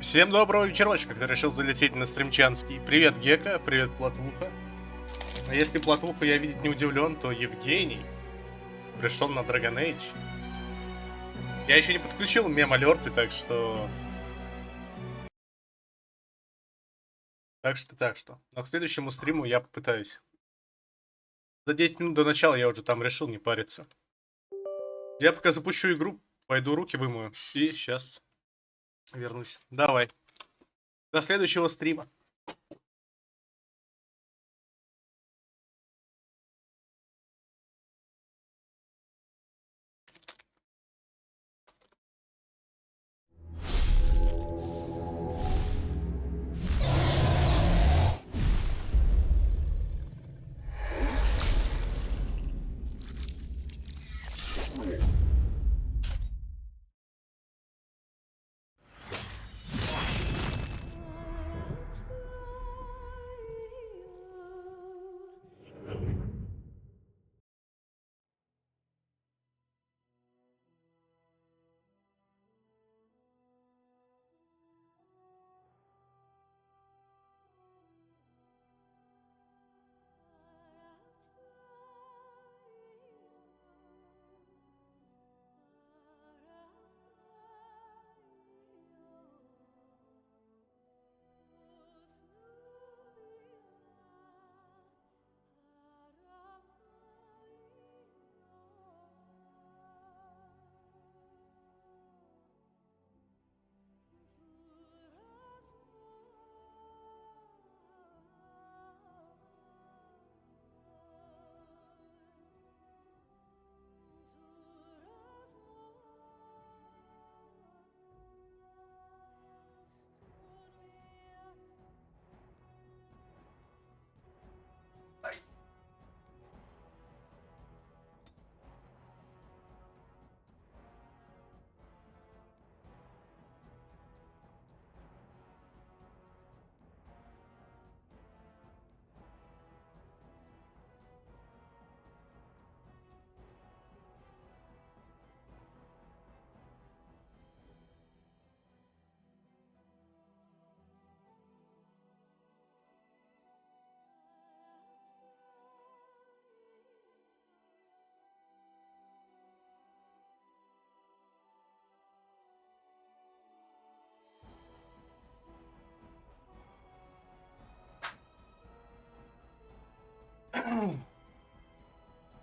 Всем доброго вечерочка, кто решил залететь на стримчанский. Привет, Гека, привет, Платвуха. А если Платвуху я видеть не удивлен, то Евгений пришел на Dragon Age. Я еще не подключил мем-алерты, так что... Но к следующему стриму я попытаюсь. За 10 минут до начала я уже там решил не париться. Я пока запущу игру, пойду руки вымою и сейчас вернусь. Давай. До следующего стрима.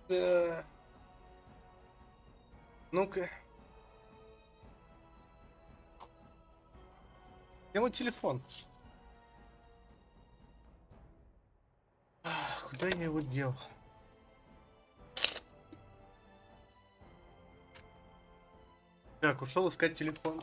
Да. Ну-ка. Где мой телефон? Куда я его дел? Так, ушел искать телефон.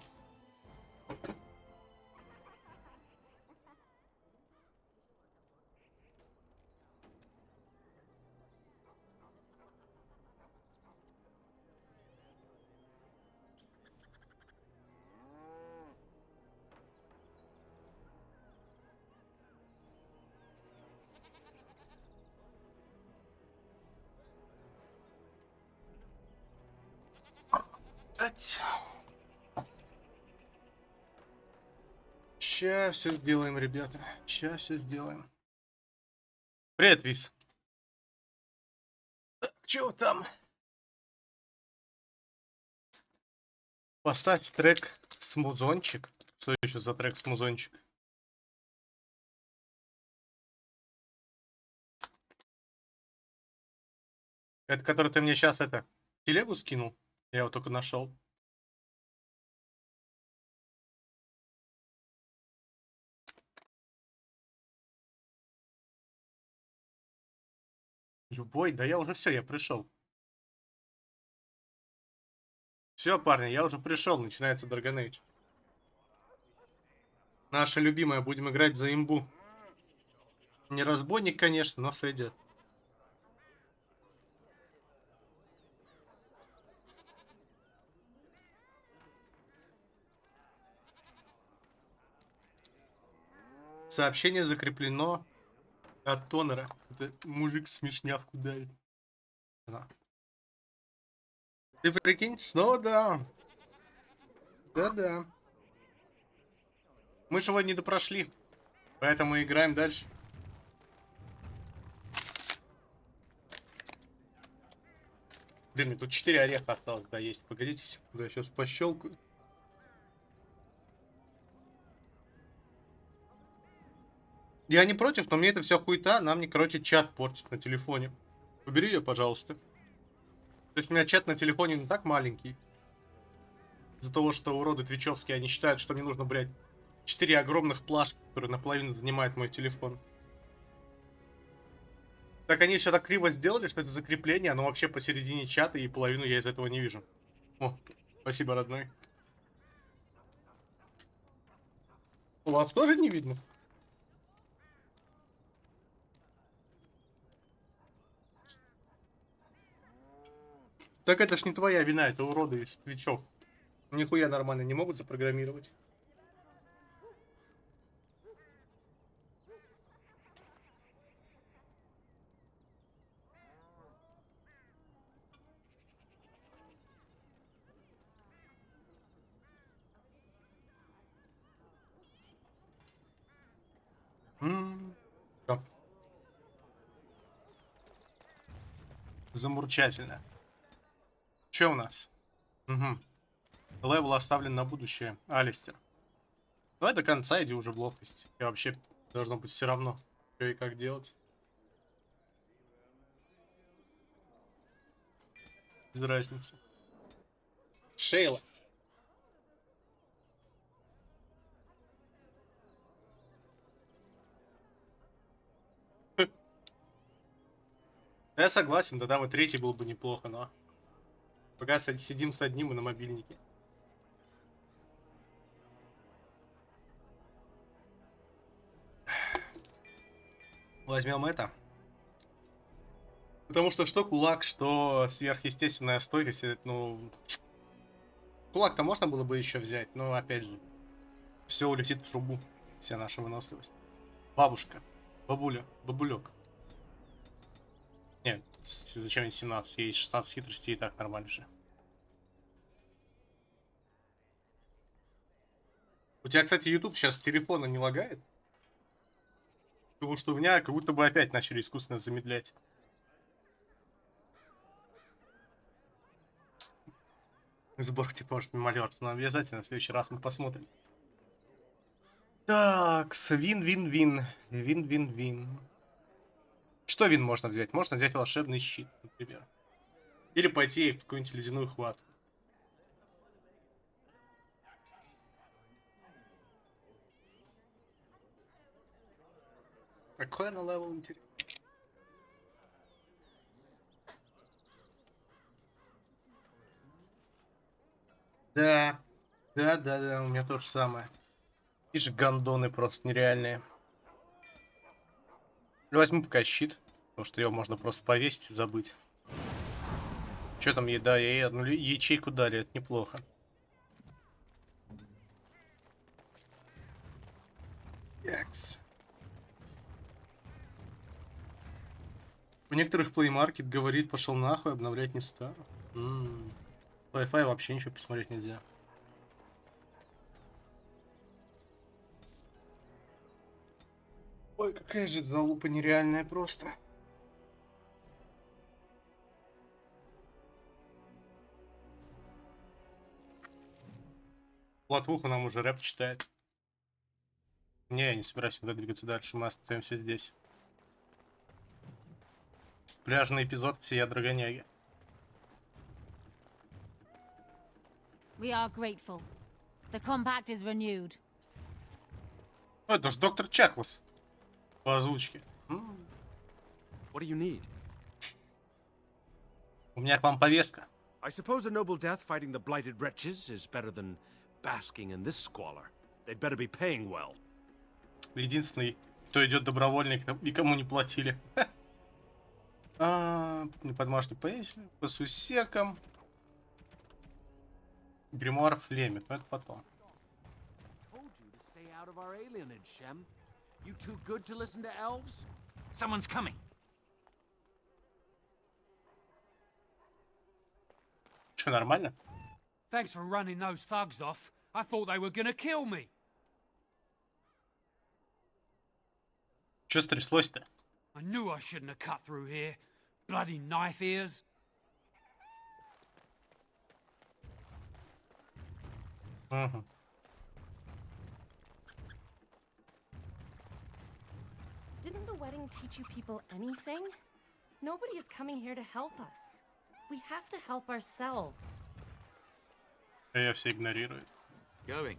Сейчас все сделаем, ребята. Сейчас все сделаем. Привет, Вис. Чего там? Поставь трек «Смузончик». Что еще за трек «Смузончик»? Это который ты мне сейчас телегу скинул? Я его только нашел. Любой? Да я уже все, я пришел. Все, парни, я уже пришел, начинается Dragon Age. Наша любимая, будем играть за имбу. Не разбойник, конечно, но сойдет. Сообщение закреплено от Тонера. Это мужик смешнявку давит. Да. Ты прикинь, снова да. Да-да. Мы же его не допрошли. Поэтому играем дальше. Блин, мне тут 4 ореха осталось, да, есть. Погодите секунду, я сейчас пощелкаю. Я не против, но мне это все хуета, нам не, короче, чат портит на телефоне. Убери ее, пожалуйста. То есть у меня чат на телефоне не так маленький. Из-за того, что уроды твичевские, они считают, что мне нужно, блядь, 4 огромных плашки, которые наполовину занимают мой телефон. Так они все так криво сделали, что это закрепление, оно вообще посередине чата, и половину я из этого не вижу. О, спасибо, родной. У вас тоже не видно? Так это ж не твоя вина, это уроды из твичов. Нихуя нормально не могут запрограммировать. Да. Замурчательно. Че у нас? Угу. Левел оставлен на будущее. Алистер. Давай до конца иди уже в ловкость. И вообще должно быть все равно, что и как делать. Без разницы. Шейла. Я согласен, да, вот третий был бы неплохо, но... Пока сидим с одним и на мобильнике. Возьмем это. Потому что кулак, что сверхъестественная стойкость, ну... Кулак-то можно было бы еще взять, но опять же, все улетит в трубу. Вся наша выносливость. Бабушка. Бабуля. Бабулек. Нет, зачем ей 17? Ей 16 хитростей и так нормально же. У тебя, кстати, YouTube сейчас с телефона не лагает? Потому что у меня как будто бы опять начали искусственно замедлять. Сборка типа может мимолёрц, но обязательно в следующий раз мы посмотрим. Так, вин-вин-вин. Вин-вин-вин. Что вин можно взять? Можно взять волшебный щит, например. Или пойти в какую-нибудь ледяную хватку. Какой она левел интересный? Да. Да, у меня то же самое. И же гандоны просто нереальные. Возьму пока щит, потому что его можно просто повесить и забыть. Что там еда? Я ей одну ячейку дали, это неплохо. Якс. У некоторых Play Market говорит, пошел нахуй, обновлять не стану. Wi-Fi вообще ничего посмотреть нельзя. Ой, какая же залупа нереальная просто. Латвуха нам уже рэп читает. Не, я не собираюсь никуда двигаться дальше, мы остаемся здесь. Пляжный эпизод, все я драгоняги. We are grateful. The compact is renewed. О, это же доктор Чаквас. По озвучке. What do you need? У меня к вам повестка. I suppose a noble death fighting the blighted wretches is better than basking in this squalor. They'd better be paying well. Единственный, кто идет добровольно, никому не платили. Подмашни по сусекам. Гримуар Флемит, но это потом. Someone's coming. Что, нормально? Thanks for running those thugs off. I thought they were gonna kill me. Чё стряслось-то? I knew I shouldn't have cut through here. Bloody knife ears. Угу. Didn't the wedding teach you people anything? Nobody is coming here to help us. We have to help ourselves. Я все игнорирую. Going.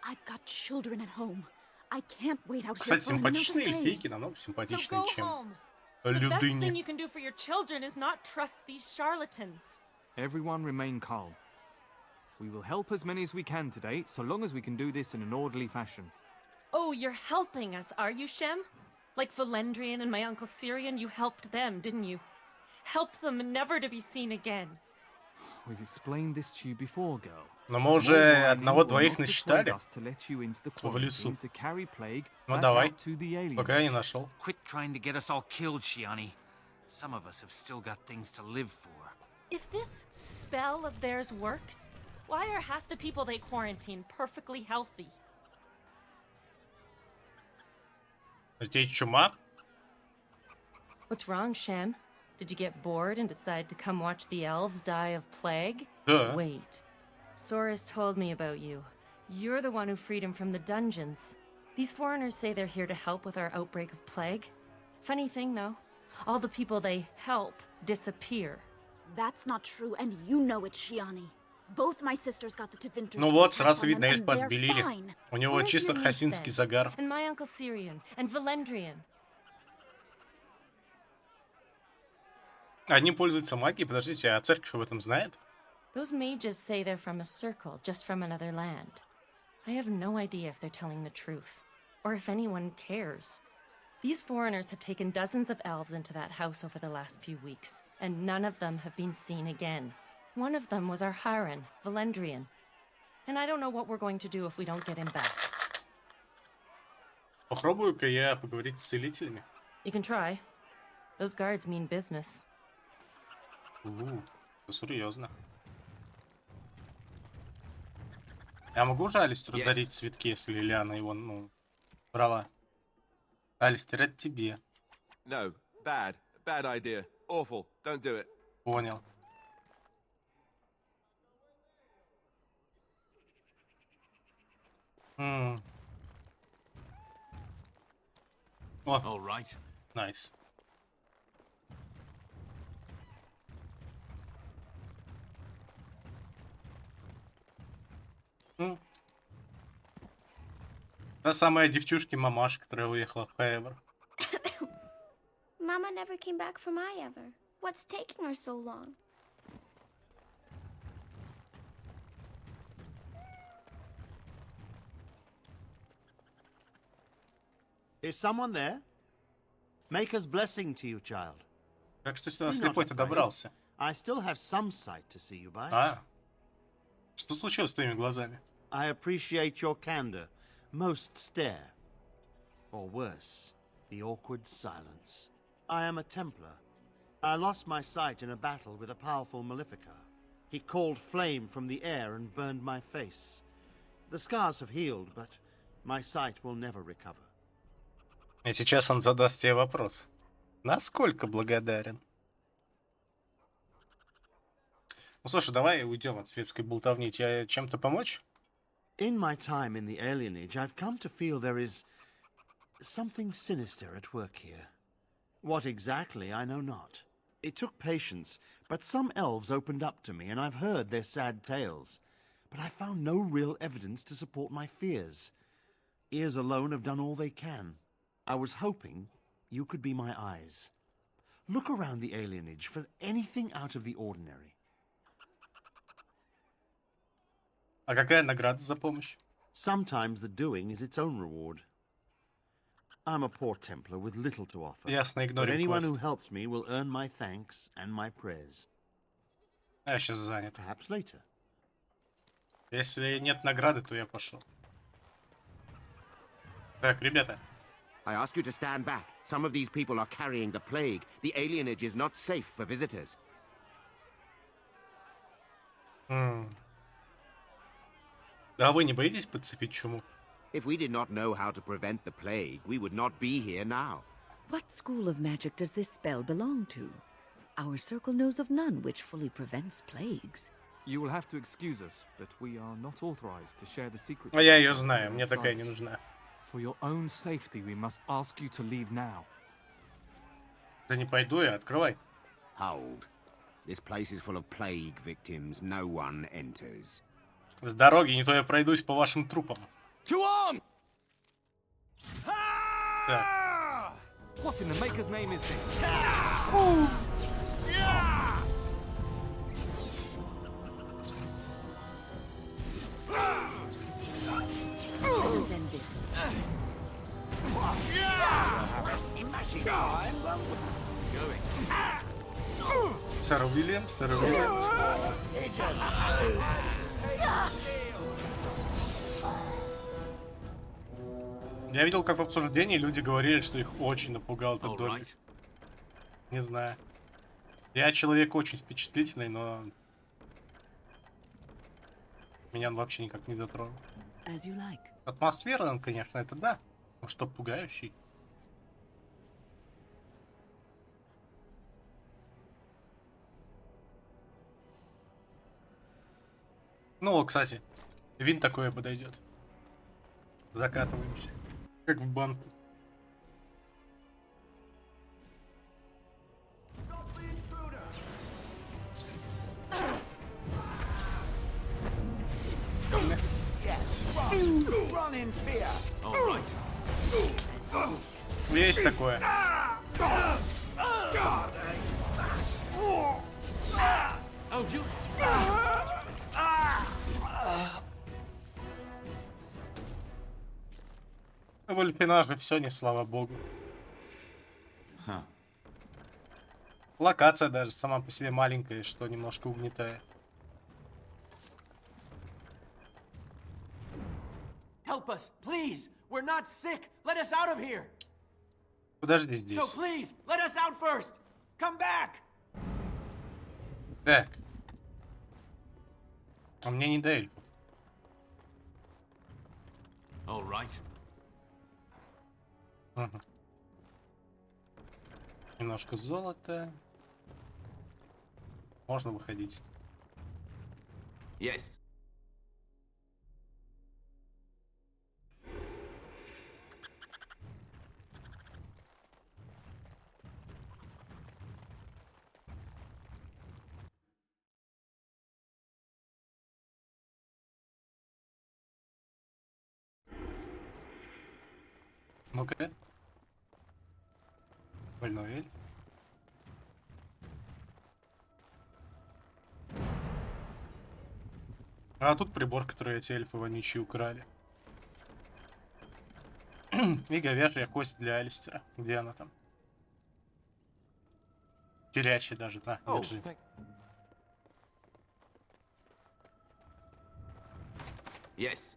I've got children at home. I can't wait out here Кстати, for another симпатичные day. эльфийки намного So симпатичнее, go чем home. The best thing людыни. you can do for your children is not trust these charlatans. Everyone remain calm. We will help as many as we can today, so long as we can do this in an orderly fashion. Oh, you're helping us, are you, Shem? Like Valendrian and my uncle Syrian, you helped them, didn't you? Helped them never to be seen again. We've explained this to you before, girl. Но мы уже Your whining одного-двоих will not persuade насчитали. us to let you into the В лесу. quarantine to carry plague Ну back давай, out to the aliens. пока я не нашел. Quit trying to get us all killed, Shiani. Some of us have still got things to live for. If this spell of theirs works, why are half the people they quarantine perfectly healthy? Здесь чума. What's wrong, Shem? Did you get bored and decide to come watch the elves die of plague? Да. Wait. Sora's told me about you. You're the one who freed him from the dungeons. These foreigners say they're here to help with our outbreak of plague. Funny thing, though. All the people they help disappear. That's not true, and you know it, Shiani. Both my sisters got the Tevinters. Ну вот, сразу видно, эльфа отбелили. У него Where's чисто your niece, хасинский then? загар. And my uncle Syrian, and Valendrian. Они пользуются магией. Подождите, а церковь об этом знает? Those mages say they're from a circle, just from another land. I have no idea if they're telling the truth, or if anyone cares. These foreigners have taken dozens of elves into that house over the last few weeks, and none of them have been seen again. One of them was our Haran, Valendrian. And I don't know what we're going to do if we don't get him back. Попробую-ка я поговорить с целителями. You can try. Those guards mean business. Это серьезно. Я могу уже Алистеру Yes. дарить цветки, если Лилиана его, брала? Алистер, это тебе. No, bad. Bad idea. Awful. Don't do it. Понял. О, All right. найс. Та самая девчушка-мамаша, которая уехала в Хайвер. Mama never came back from Iever. What's taking her so long? Is someone there? Maker's blessing to you, child. Как что сюда You're not слепой-то afraid. добрался? I still have some sight to see you by. А? Что случилось с твоими глазами? I appreciate your candor. Most stare. Or worse, the awkward silence. I am a Templar. I lost my sight in a battle with a powerful Maleficar. He called flame from the air and burned my face. The scars have healed, but my sight will never recover. И сейчас он задаст тебе вопрос. Насколько благодарен? Ну слушай, давай уйдем от светской болтовни. Тебе чем-то помочь? In my time in the alienage, I've come to feel there is something sinister at work here. What exactly, I know not. It took patience, but some elves opened up to me, and I've heard their sad tales. But I found no real evidence to support my fears. Ears alone have done all they can. I was hoping you could be my eyes. Look around the alienage for anything out of the ordinary. А какая награда за помощь? Sometimes the doing is its own reward. I'm a poor Templar with little to offer. Ясно, But игнорим anyone who квест. helps me will earn my thanks and my prayers. А я сейчас занят. Perhaps later. Если нет награды, то я пошел. Так, ребята. I ask you to stand back. Some of these people are carrying the plague. The alienage is not safe for visitors. Да вы не боитесь подцепить чуму? If we did not know how to prevent the plague, we would not be here now. What school of magic does this spell belong to? Our circle knows of none which fully prevents plagues. You will have to excuse us, but we are not authorized to share the secrets. А я ее знаю, мне такая не нужна. For your own safety, we must ask you to leave now. Да не пойду я, открывай. Hold. This place is full of plague victims. No one enters. С дороги, не то я пройдусь по вашим трупам. To arm! Так. What in the maker's name is this? Сэр Уильям, сэр Уильям. Я видел, как в обсуждении люди говорили, что их очень напугал этот домик. Не знаю. Я человек очень впечатлительный, но меня он вообще никак не затронул. Атмосфера, он, конечно, это да. Но что пугающий. Ну, кстати, вин такое подойдет. Закатываемся. Как в банку. Есть такое. В Альпинаже все не слава богу. Локация даже сама по себе маленькая, что немножко угнетает. Help us, please. We're not sick. Let us out of here. Подожди No, здесь. please. Let us out first. Come back. Так. А мне не до эльфов. All right. Угу. Немножко золота. Можно выходить. Yes. Ну-ка. Больной эльф. А тут прибор, который эти эльфы вонючие украли. И говяжья кость для Алистера. Где она там? Телячья даже, на, держи. Yes.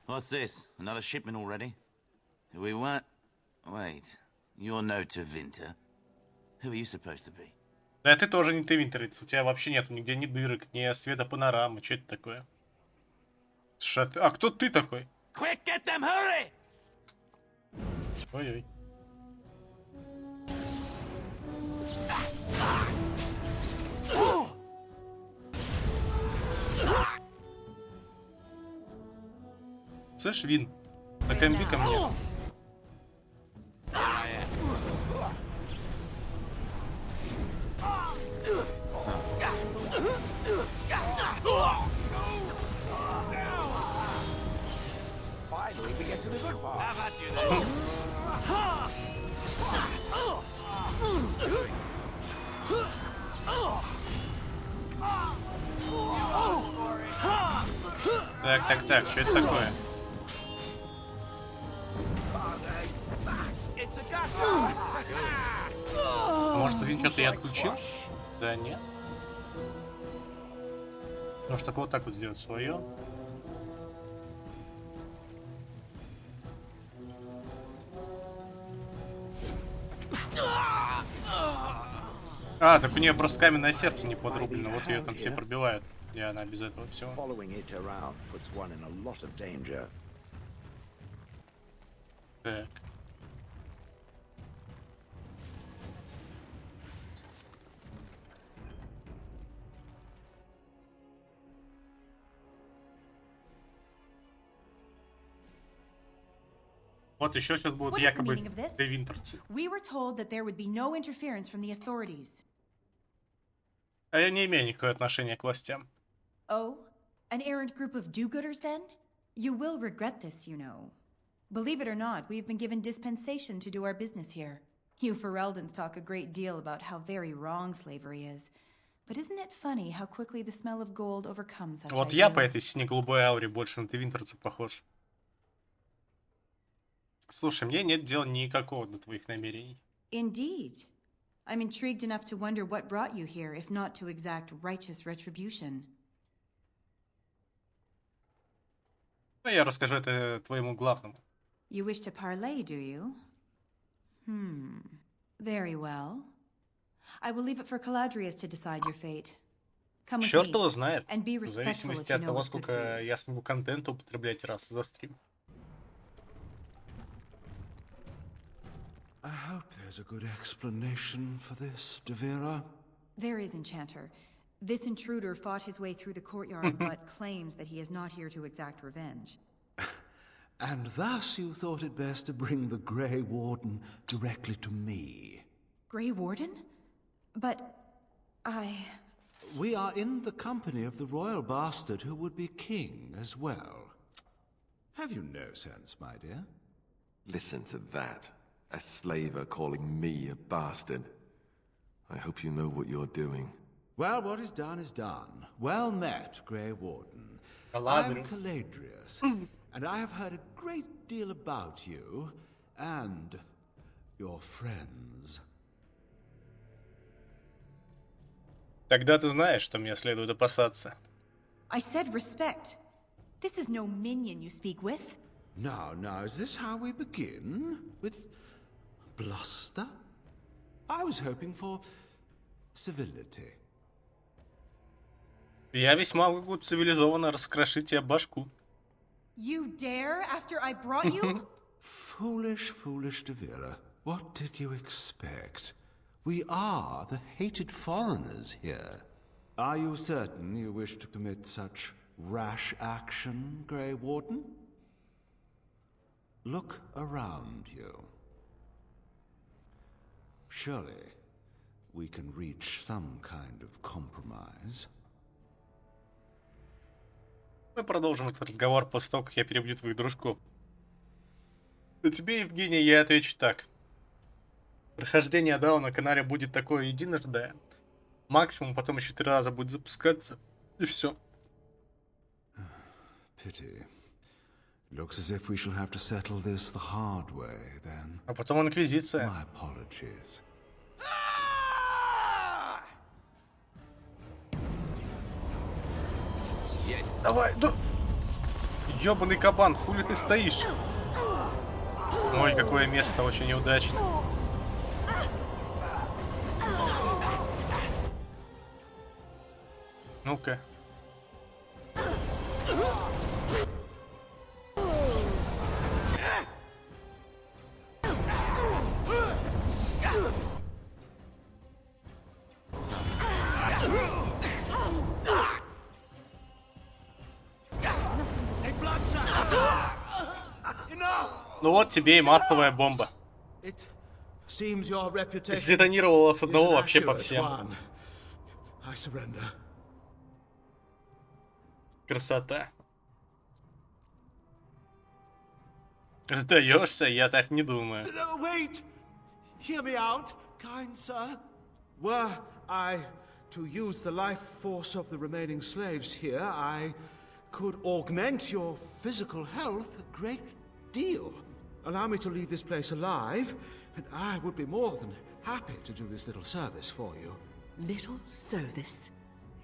What's this? Another shipment already? We weren't... Wait. You're no Tevinter. Who are you supposed to be? Да ты тоже не ты, Винтериц. У тебя вообще нету нигде ни дырок, ни светопанорамы. Что это такое? А кто ты такой? Quick, get them, hurry! Ой-ой. Слышь, Вин, накомби ко мне. Так, что это такое? Может, Вин что-то я отключил? Да нет. Может, так вот так вот сделать свое. А, так у нее просто каменное сердце не подрублено, вот ее там все пробивают. И она без этого всего. Так. Вот еще сейчас будут What is the якобы meaning of this? девинтерцы. We were told that there would be no interference from the authorities. А я не имею никакого отношения к властям. Oh? An errant group of do-gooders, then? You will regret this, you know. Believe it or not, we've been given dispensation to do our business here. You Fereldans talk a great deal about how very wrong slavery is. But isn't it funny how quickly the smell of gold overcomes such Вот я по ideals? этой сине-голубой ауре больше на девинтерца похож. Слушай, мне нет дела никакого до твоих намерений. Indeed. I'm intrigued enough to wonder what brought you here, if not to exact righteous retribution. Ну, я расскажу это твоему главному. You wish to parley, do you? Very well. I will leave it for Caladrius to decide your fate. Come with Черт me, его знает. and be В respectful зависимости if you от know того, what's good for сколько you. я смогу контента употреблять раз за стрим. I hope there's a good explanation for this, Devera. There is, Enchanter. This intruder fought his way through the courtyard, but claims that he is not here to exact revenge. And thus you thought it best to bring the Grey Warden directly to me. Grey Warden? But We are in the company of the royal bastard who would be king as well. Have you no sense, my dear? Listen to that. A slaver calling me a bastard. I hope you know what you're doing. Well, what is done. Well met, Grey Warden. Caladrius. I'm Caladrius, and I have heard a great deal about you and your friends. Тогда ты знаешь, что мне следует опасаться. I said respect. This is no minion you speak with. Now, is this how we begin? With bluster? I was hoping for civility. Я весьма могу цивилизованно раскрошить тебе башку. You dare after I brought you? Foolish Devera. What did you expect? We are the hated foreigners here. Are you certain you wish to commit such rash action, Grey Warden? Look around you. Surely we can reach some kind of compromise. Мы продолжим этот разговор после того, как я перебью твоих дружков. А тебе, Евгений, я отвечу так. Прохождение DAO на канале будет такое единожды. Максимум потом еще 3 раза будет запускаться. И все. Pity. Looks as if we shall have to settle this the hard way, then. А потом инквизиция. My apologies. Давай, да... Ёбаный кабан, хули ты стоишь? Ой, какое место, очень неудачно. Ну-ка. Ну вот тебе и массовая бомба. Сдетонировала с одного вообще по всем. Красота. Сдаешься? Я так не думаю. Wait! Hear me out, kind sir. Were I to use the life force of the remaining slaves here, I could augment your physical health a great deal. Allow me to leave this place alive, and I would be more than happy to do this little service for you. Little service?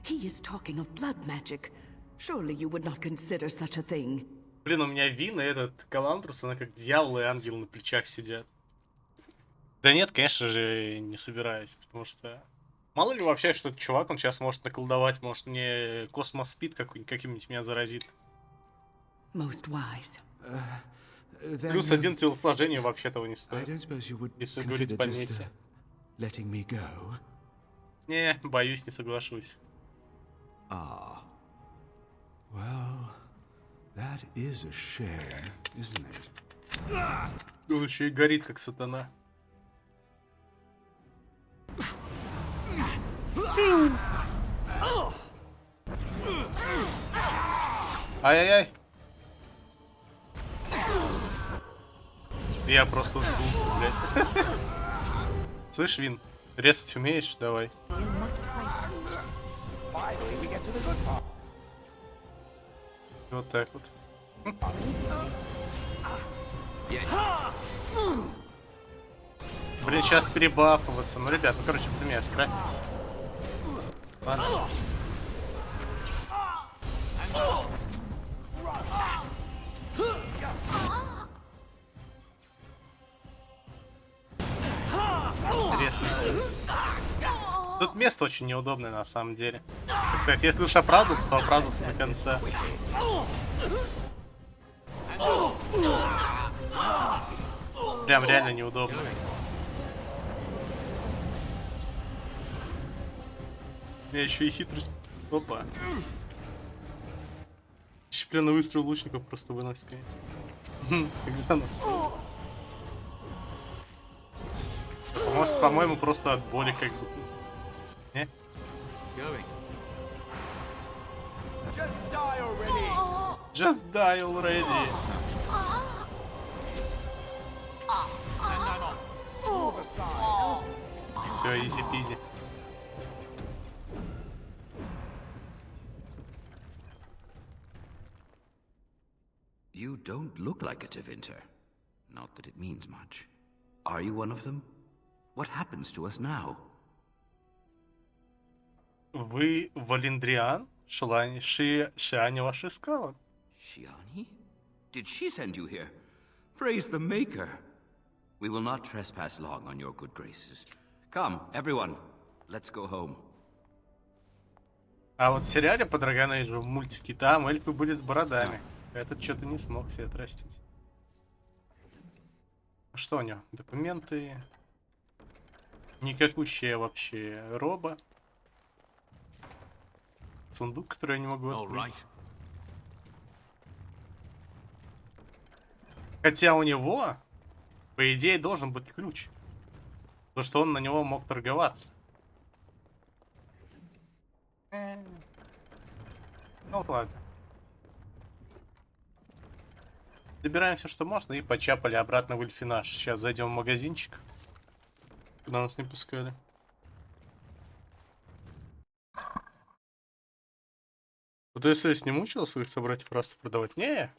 He is talking of blood magic. Surely you would not consider such a thing. Блин, у меня Вин и этот Каландрус, она как дьявол и ангел на плечах сидят. Да нет, конечно же, не собираюсь, потому что Мало ли вообще, что этот чувак, он сейчас может наколдовать, может мне космоспид каким-нибудь меня заразит. Most wise. Плюс один телосложение вообще того не I стоит. don't suppose you would Если говорить consider по just мете. letting me go? Не, боюсь, не соглашусь. Ah. Well, that is a shame, isn't it? Он еще и горит, как сатана. Ай-яй-яй. Я просто сдулся, блядь. Слышь, Вин, резать умеешь? Давай. Вот так вот. Блин, сейчас перебафываться. Ну, ребят, ну, короче, без меня скрафтитесь. Ладно. Интересный кейс. Тут место очень неудобное, на самом деле. Кстати, если уж оправдываться, то оправдываться до конца. Прям реально неудобно. Я еще и хитрость. Опа. Щепленный выстрел лучников просто выносит, конечно. Когда нас... По-моему, просто от боли как бы. Не? Just die already. Все, изи-пизи. You don't look like a Tevinter. Not that it means much. Are you one of them? What happens to us now? Вы Валендриан? Шиане ваша искала. Shiani? Did she send you here? Praise the Maker. We will not trespass long on your good graces. Come, everyone, let's go home. А вот в сериале по Dragon Age в мультике там эльфы были с бородами. Этот что-то не смог себе отрастить. Что у него? Документы. Никакущая вообще роба. Сундук, который я не могу открыть. Хотя у него, по идее, должен быть ключ. Потому что он на него мог торговаться. Ну ладно. Забираем все, что можно, и почапали обратно в Эльфинаж. Сейчас зайдем в магазинчик, куда нас не пускали. Вот СС не мучила своих собратьев просто продавать? Не.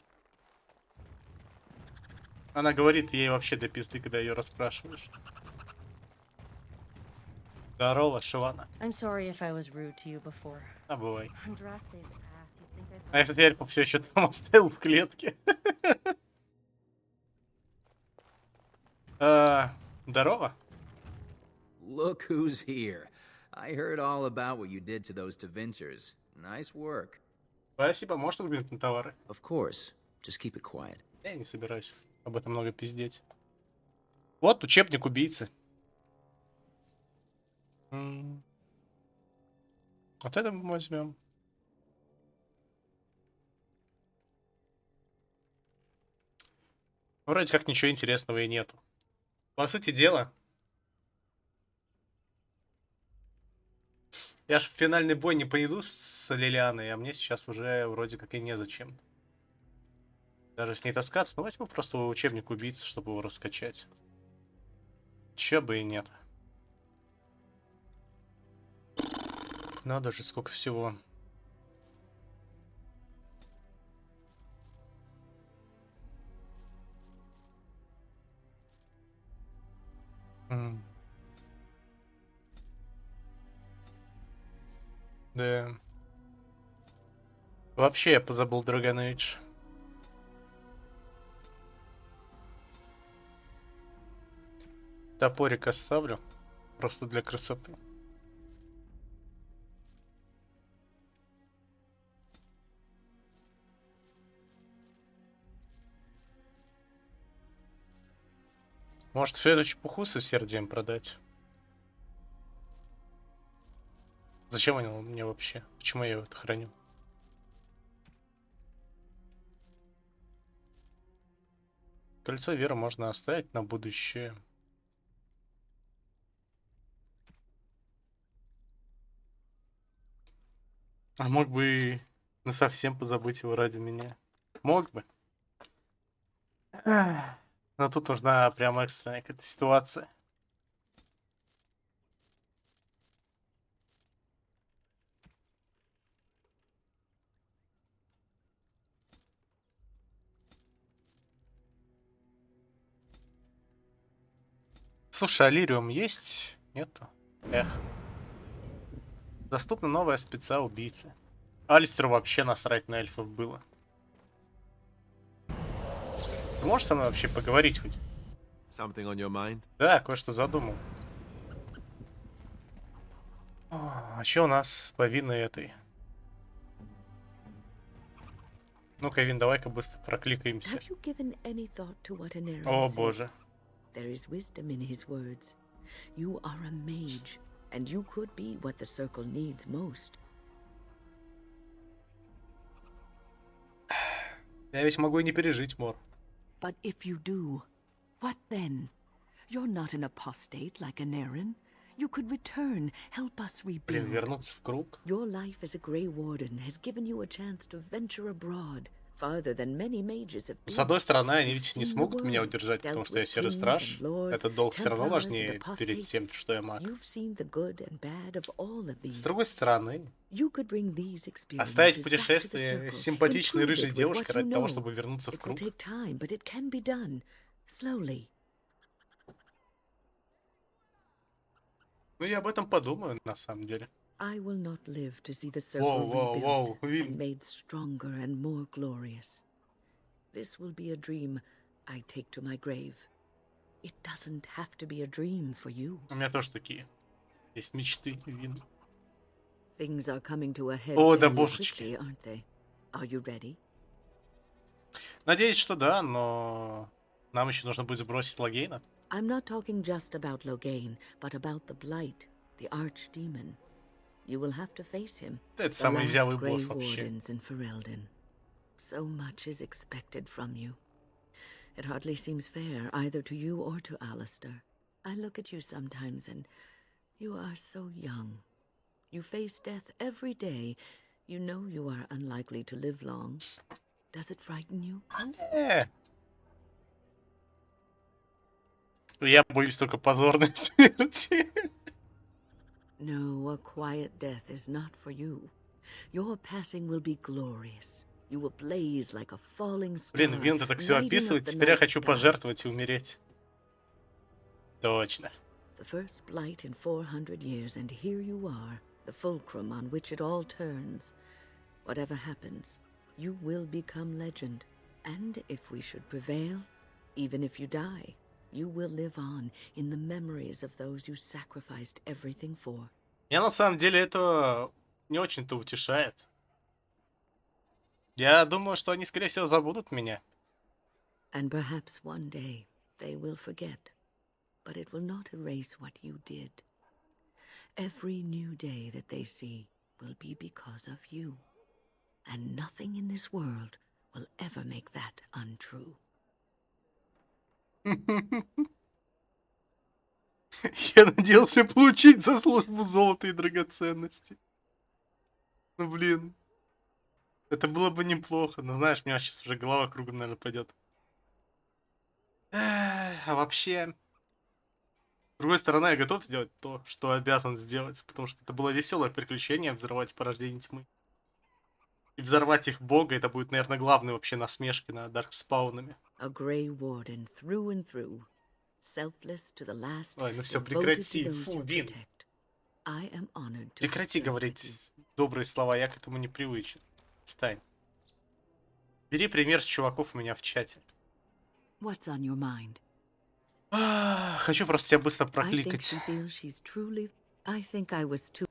Она говорит ей вообще до пизды, когда ее расспрашиваешь. Здорово, Шивана. А бывай. А я, кстати, эльфа все еще там оставил в клетке. Здорово. Look who's here. I heard all about what you did to those Tevinters. Nice work. Спасибо, можешь взглянуть на товары? Of course. Just keep it quiet. Я не собираюсь об этом много пиздеть. Вот учебник убийцы. Вот это мы возьмем. Вроде как ничего интересного и нету. По сути дела, я ж в финальный бой не пойду с Лилианой, а мне сейчас уже вроде как и незачем. Даже с ней таскаться. Ну, возьму просто учебник убийцы, чтобы его раскачать. Чё бы и нет. Надо же, сколько всего. Да. Вообще я позабыл Dragon Age. Топорик оставлю. Просто для красоты. Может, всю эту чепуху с усердием продать? Зачем они мне вообще? Почему я это храню? Кольцо веры можно оставить на будущее. А мог бы и насовсем позабыть его ради меня. Мог бы. Но тут нужна прям экстренная какая-то ситуация. Слушай, а лириум есть? Нету? Эх. Доступна новая спеца убийцы. Алистеру вообще насрать на эльфов было. Ты можешь со мной вообще поговорить хоть? Something on your mind? Да, кое-что задумал. А что у нас по винной этой? Ну-ка, Вин, давай-ка быстро прокликаемся. Have you given any thought to what an Aaron О, said? боже. There is wisdom in his words. You are a mage, and you could be what the circle needs most. Я ведь могу и не пережить, Мор. But if you do, what then? You're not an apostate like an Aaron. You could return, help us Блин, rebuild. вернуться в круг. Your life as a Grey Warden has given you a chance to venture abroad, farther than many mages have been. С одной стороны, они ведь не You've seen смогут the меня world, удержать, потому dealt что я with серый kings страж. and lords, Этот долг все равно Templars and важнее перед apostates. тем, что я маг. You've seen the good and bad of all of С these. другой стороны, You could bring these experiences оставить back to the путешествие circle, с симпатичной improve рыжей it with девушкой what you ради того, know. чтобы вернуться в It will круг. take time, but it can be done slowly. Ну, я об этом подумаю, на самом деле. I will not live to see the Воу, circle воу, rebuilt воу, and Вин. made stronger and more glorious. This will be a dream I take to my grave. It doesn't have to be a dream for you. У меня тоже такие. Есть мечты, Вин. Things are coming to a head О, да fairly божечки. quickly, aren't they? Are you ready? Надеюсь, что да, но нам еще нужно будет сбросить Логейна. I'm not talking just about Loghain, but about the Blight, the Archdemon. You will have to face him. Это The самый last зявый Grey босс вообще. Wardens in Ferelden. So much is expected from you. It hardly seems fair, either to you or to Alistair. I look at you sometimes, and you are so young. You face death every day. You know you are unlikely to live long. Does it frighten you? Я боюсь только позорной смерти. No, a quiet death is not for you. Your passing will be glorious. You will blaze like a falling star. Блин, Вин, ты так все lighting up описывает, the теперь я night хочу sky. пожертвовать и умереть. Точно. The first blight in 400 years, and here you are, the fulcrum on which it all turns. Whatever happens, you will become legend. And if we should prevail, even if you die, you will live on in the memories of those you sacrificed everything for. Меня на самом деле это не очень-то утешает. Я думаю, что они, скорее всего, забудут меня. And perhaps one day they will forget, but it will not erase what you did. Every new day that they see will be because of you. And nothing in this world will ever make that untrue. Я надеялся получить за службу золото и драгоценности. Ну, блин. Это было бы неплохо. Но знаешь, у меня сейчас уже голова кругом, наверное, пойдет. А вообще... С другой стороны, я готов сделать то, что обязан сделать. Потому что это было веселое приключение — взорвать порождение тьмы. И взорвать их бога — это будет, наверное, главной вообще насмешкой над даркспаунами. A Grey Warden through and through, selfless to the last, Ой, ну все, devoted to прекрати. those Фу, you Вин. protect. I am honored to Прекрати have served with you. говорить добрые слова, я к этому не привычен. Стань. Бери пример с чуваков у меня в чате. What's on your mind? Хочу просто тебя быстро I think прокликать. she feels she's truly. I think I was too.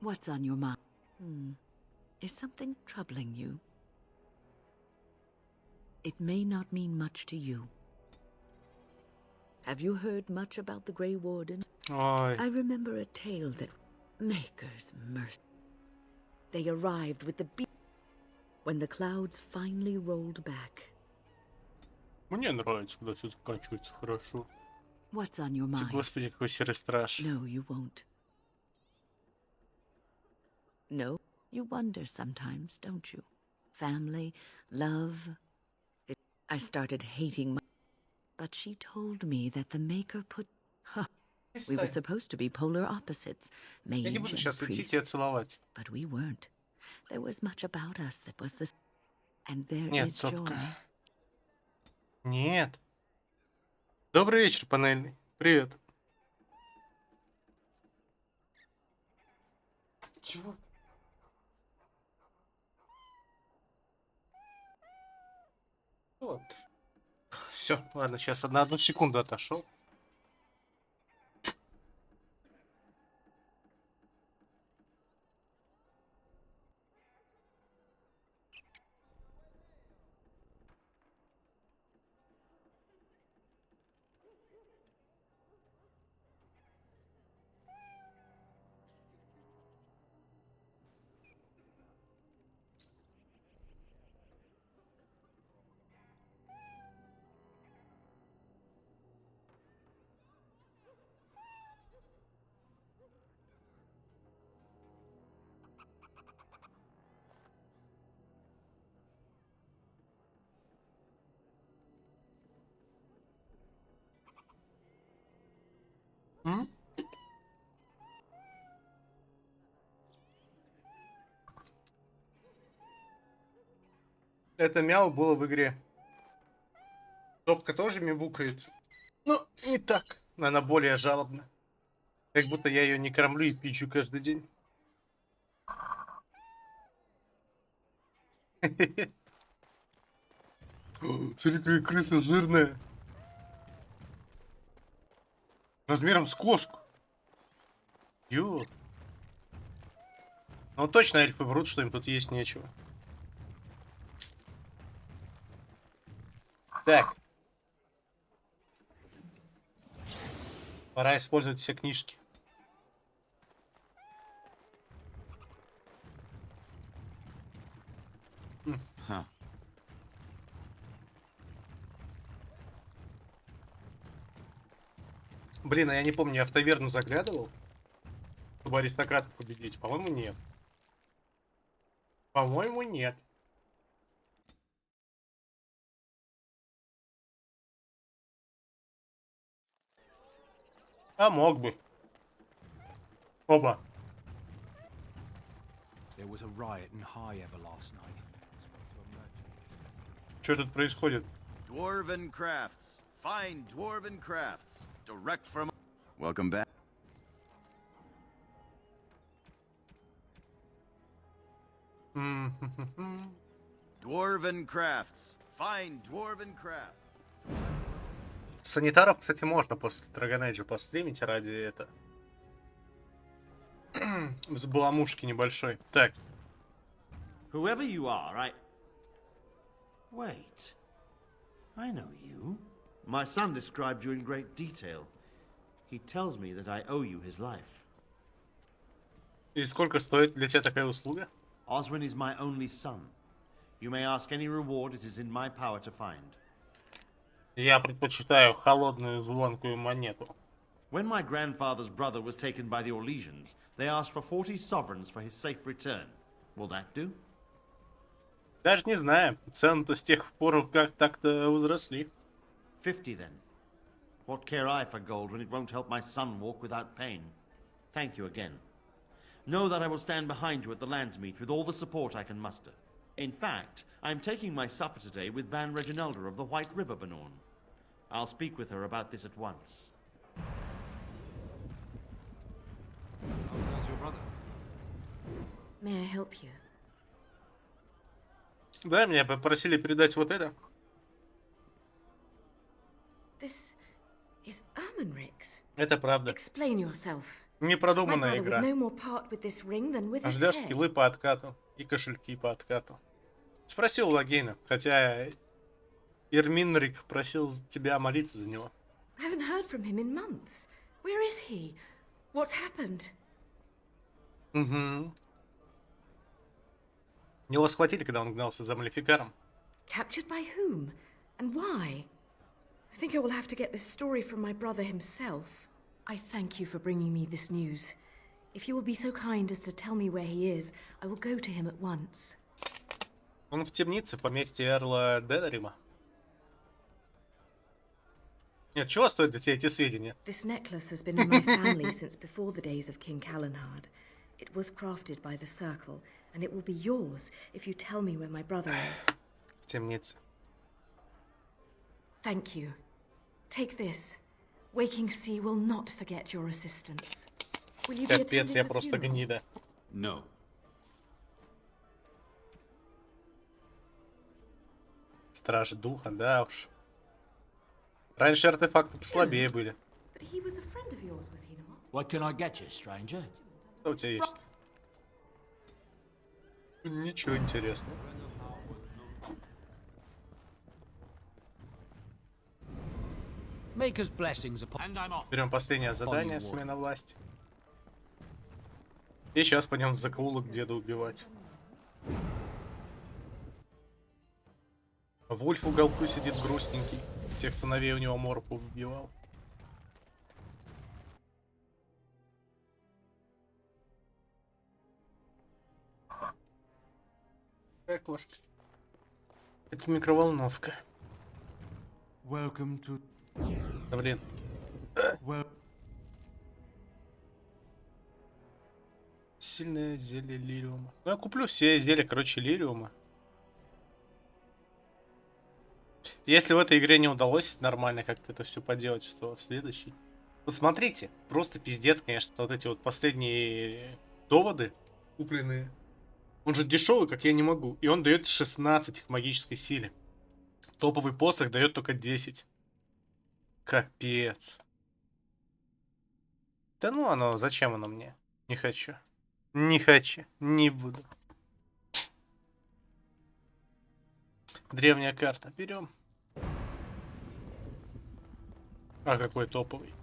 What's on your mind? Is something troubling you? It may not mean much to you, Have you heard much about the Grey Warden? Ой. I remember a tale that Maker's mercy. They arrived with the when the clouds finally rolled back. Мне нравится, когда все заканчивается хорошо. What's on your mind? Господи, какой серый страж. No, you won't. No, you wonder sometimes, don't you? Family, love. I started hating my... But she told me that the Maker put... Huh. We were supposed to be polar opposites, mage Я не буду and сейчас идти priest. тебя целовать. But we weren't. There was much about us that was the... And there Нет, is joy. сопка. Нет. Добрый вечер, панельный. Привет. Чего? Вот. Все, ладно, сейчас на одну секунду отошел. Это мяу было в игре. Топка тоже мяукает. Но не так. Она более жалобна. Как будто я ее не кормлю и пичу каждый день. Смотри, какая крыса жирная. Размером с кошку. Ё. Ну точно эльфы врут, что им тут есть нечего. Так. Пора использовать все книжки. Блин, а я не помню, я в таверну заглядывал, чтобы аристократов победить. По-моему, нет. По-моему, нет. А мог бы. Оба. There was a riot in High-Ever last night. Что тут происходит? Dwarven crafts. Fine dwarven crafts. Direct from... Welcome back. Dwarven crafts. Fine dwarven crafts. Санитаров, кстати, можно после Dragon Age постримить ради это. С баламушки небольшой. Так. Whoever you are, Wait. I know you. My son described you in great detail. He tells me that I owe you his life. И сколько стоит для тебя такая услуга? Oswin is my only son. You may ask any reward it is in my power to find. Я предпочитаю холодную звонкую монету. When my grandfather's brother was taken by the Orlesians, they asked for 40 sovereigns for his safe return. Will that do? Даже не знаю. Цены-то с тех пор как так-то возросли. 50 then. What care I for gold when it won't help my son walk without pain? Thank you again. Know that I will stand behind you at the Landsmeet with all the support I can muster. In fact, I am taking my supper today with Ban Reginalda of the White River Banorn. I'll speak with her about this at once. How's your brother? May I help you? Да, меня попросили передать вот это. This is Amonrix. Это правда. Explain yourself. Непродуманная игра. No more part with this ring than with his Ждешь head. скиллы по откату и кошельки по откату. Спросил у Лагейна, хотя Ирминрик просил тебя молиться за него. I haven't heard from him in months. Where is he? What's happened? Угу. Его схватили, когда он гнался за Малефикаром. Captured by whom? And why? I think I will have to get this story from my brother himself. I thank you for bringing me this news. If you will be so kind as to tell me where he is, I will go to him at once. Он в темнице в поместье Эрла Денарима. Нет, чего стоят для тебя эти сведения? This necklace has been in my family since before the days of King Calenhard. It was crafted by the Circle, and it will be yours if you tell me where my brother is. В темнице. Thank you. Take this. Waking Sea will not forget your assistance. Will you be Капец, attending я the просто funeral? гнида. No. Страж духа, да уж. Раньше артефакты послабее были. But he was a friend of yours, was he not? What can I get you, stranger? Что у тебя есть? Ничего интересного. Maker's blessings upon. And I'm off. Берем последнее задание, смена власти. И сейчас пойдем в закоулок деда убивать. Вульф в уголку сидит грустненький. Тех сыновей у него морпу убивал. Как ложка? Это микроволновка. Welcome to... Да блин. Well... Сильное зелье лириума. Ну я куплю все зелья, короче, лириума. Если в этой игре не удалось нормально как-то это все поделать, то в следующей. Вот смотрите, просто пиздец, конечно, вот эти вот последние доводы купленные. Он же дешевый, как я не могу. И он дает 16 к магической силе. Топовый посох дает только 10. Капец. Да ну оно, зачем оно мне? Не хочу. Не хочу, не буду. Древняя карта. Берем. А какой топовый.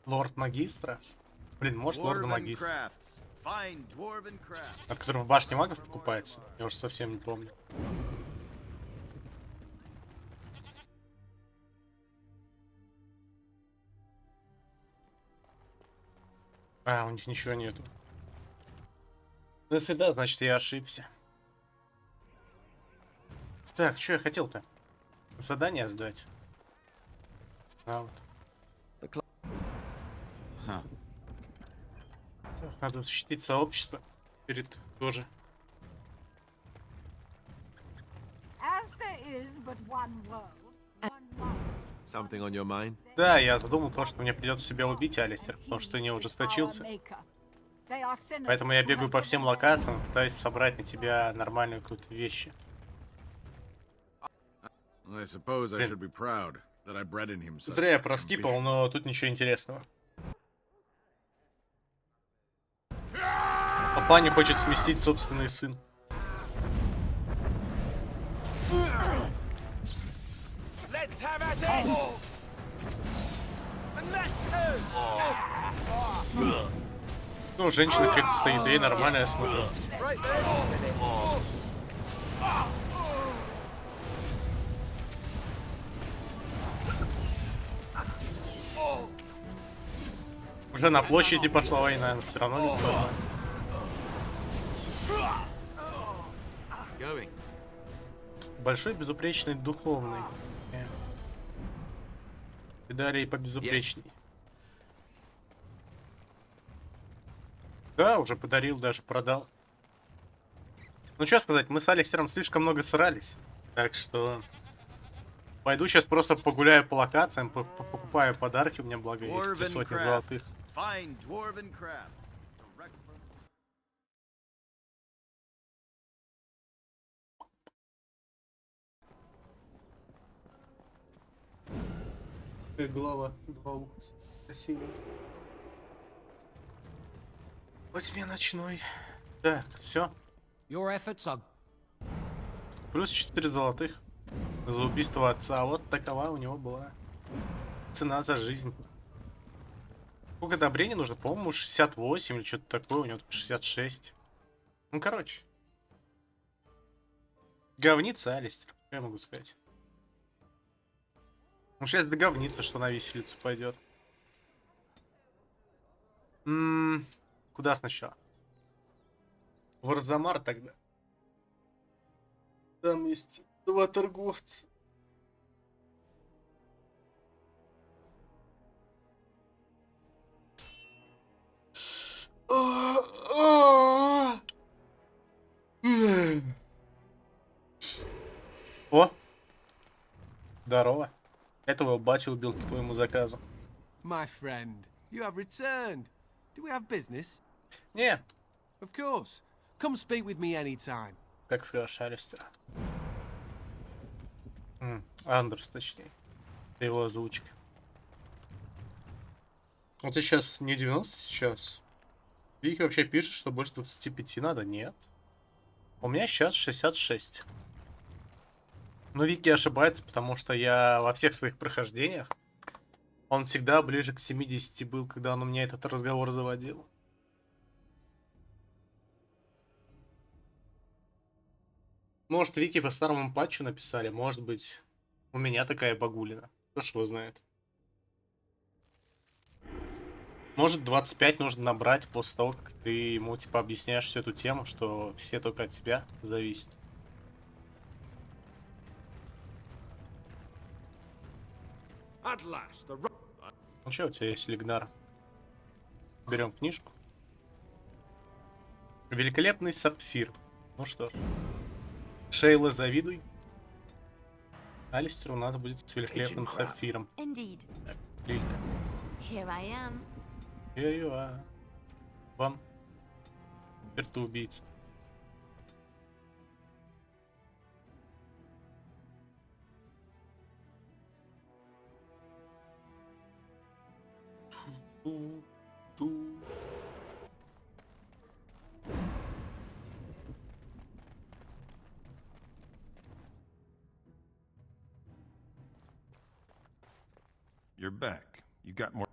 Лорд Магистра? Блин, может лорда Магистра. От которого в башне магов покупается? Я уже совсем не помню. А, у них ничего нету. Ну, если да, значит я ошибся. Так, что я хотел-то? Задание сдать. А, вот. Так, надо защитить сообщество перед тоже. Something on your mind? Да, я задумал то, что мне придется себя убить, Алистер, потому что ты не ужесточился. Поэтому я бегаю по всем локациям, пытаюсь собрать на тебя нормальную какую-то вещь. Зря я проскипал, но тут ничего интересного. Папа не хочет сместить собственный сын. Ну, женщина как-то стоит, ей нормально, я смотрю. Уже на площади пошла война, но все равно не хватает. Большой безупречный духовный. Педалей по безупречней. Да, уже подарил, даже продал. Ну что сказать, мы с Алистером слишком много срались. Так что... Пойду сейчас просто погуляю по локациям, покупаю подарки, у меня благо есть 3 сотни золотых. Глава 2. Красиво. Во тьме ночной. Так, все. Your efforts are... Плюс 4 золотых за убийство отца. Вот такова у него была цена за жизнь. Сколько одобрений нужно? По-моему, 68 или что-то такое. У него тут 66. Ну, короче. Говница, Алистер. Что я могу сказать? Ну, сейчас договнится, что на виселицу пойдет. Куда сначала? В Арзамар тогда. Там есть 2 торговца. О! Здорово. Этого батю убил по твоему заказу. My friend, you have returned. Do we have business? Не. Of course. Come speak with me anytime. Как скажешь, Алистер. Андерс, точнее. Это его озвучка. Вот ты сейчас не 90 сейчас. Вики вообще пишет, что больше 25 надо. Нет. У меня сейчас 66. Но Вики ошибается, потому что я во всех своих прохождениях он всегда ближе к 70 был, когда он у меня этот разговор заводил. Может, Вики по старому патчу написали, может быть, у меня такая багулина. Кто ж его знает. Может, 25 нужно набрать после того, как ты ему, типа, объясняешь всю эту тему, что все только от тебя зависит. Ну что, у тебя есть Лигнар? Берем книжку. Великолепный сапфир. Ну что ж. Шейла, завидуй. Алистер у нас будет с великолепным сапфиром. Indeed. Так, Лилька. Here I am. Here you are. Вам. Теперь ты убийца. You're back. You got more.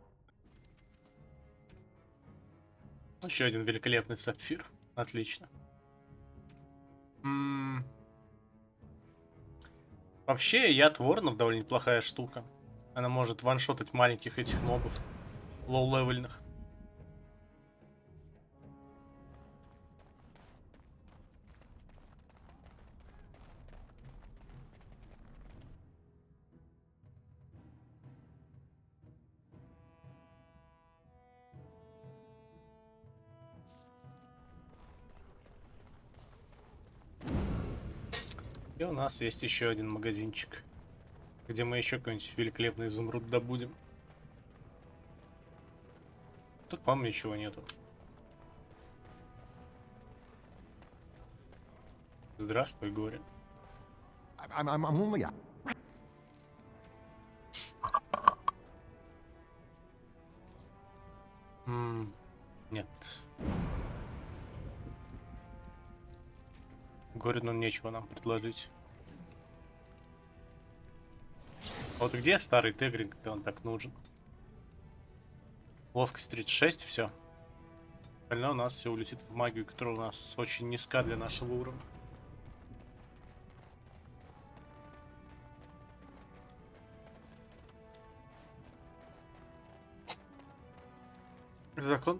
Еще один великолепный сапфир. Отлично. Вообще, яд воронов довольно неплохая штука. Она может ваншотать маленьких этих мобов. Лоу-левельных. И у нас есть еще один магазинчик, где мы еще какой-нибудь великолепный изумруд добудем. Тут, по-моему, ничего нету. Здравствуй, горе. I'm only... Нет. Горину нечего нам предложить. Вот где старый Тегрин, когда он так нужен? Ловкость 36, все. Остальное у нас все улетит в магию, которая у нас очень низка для нашего уровня.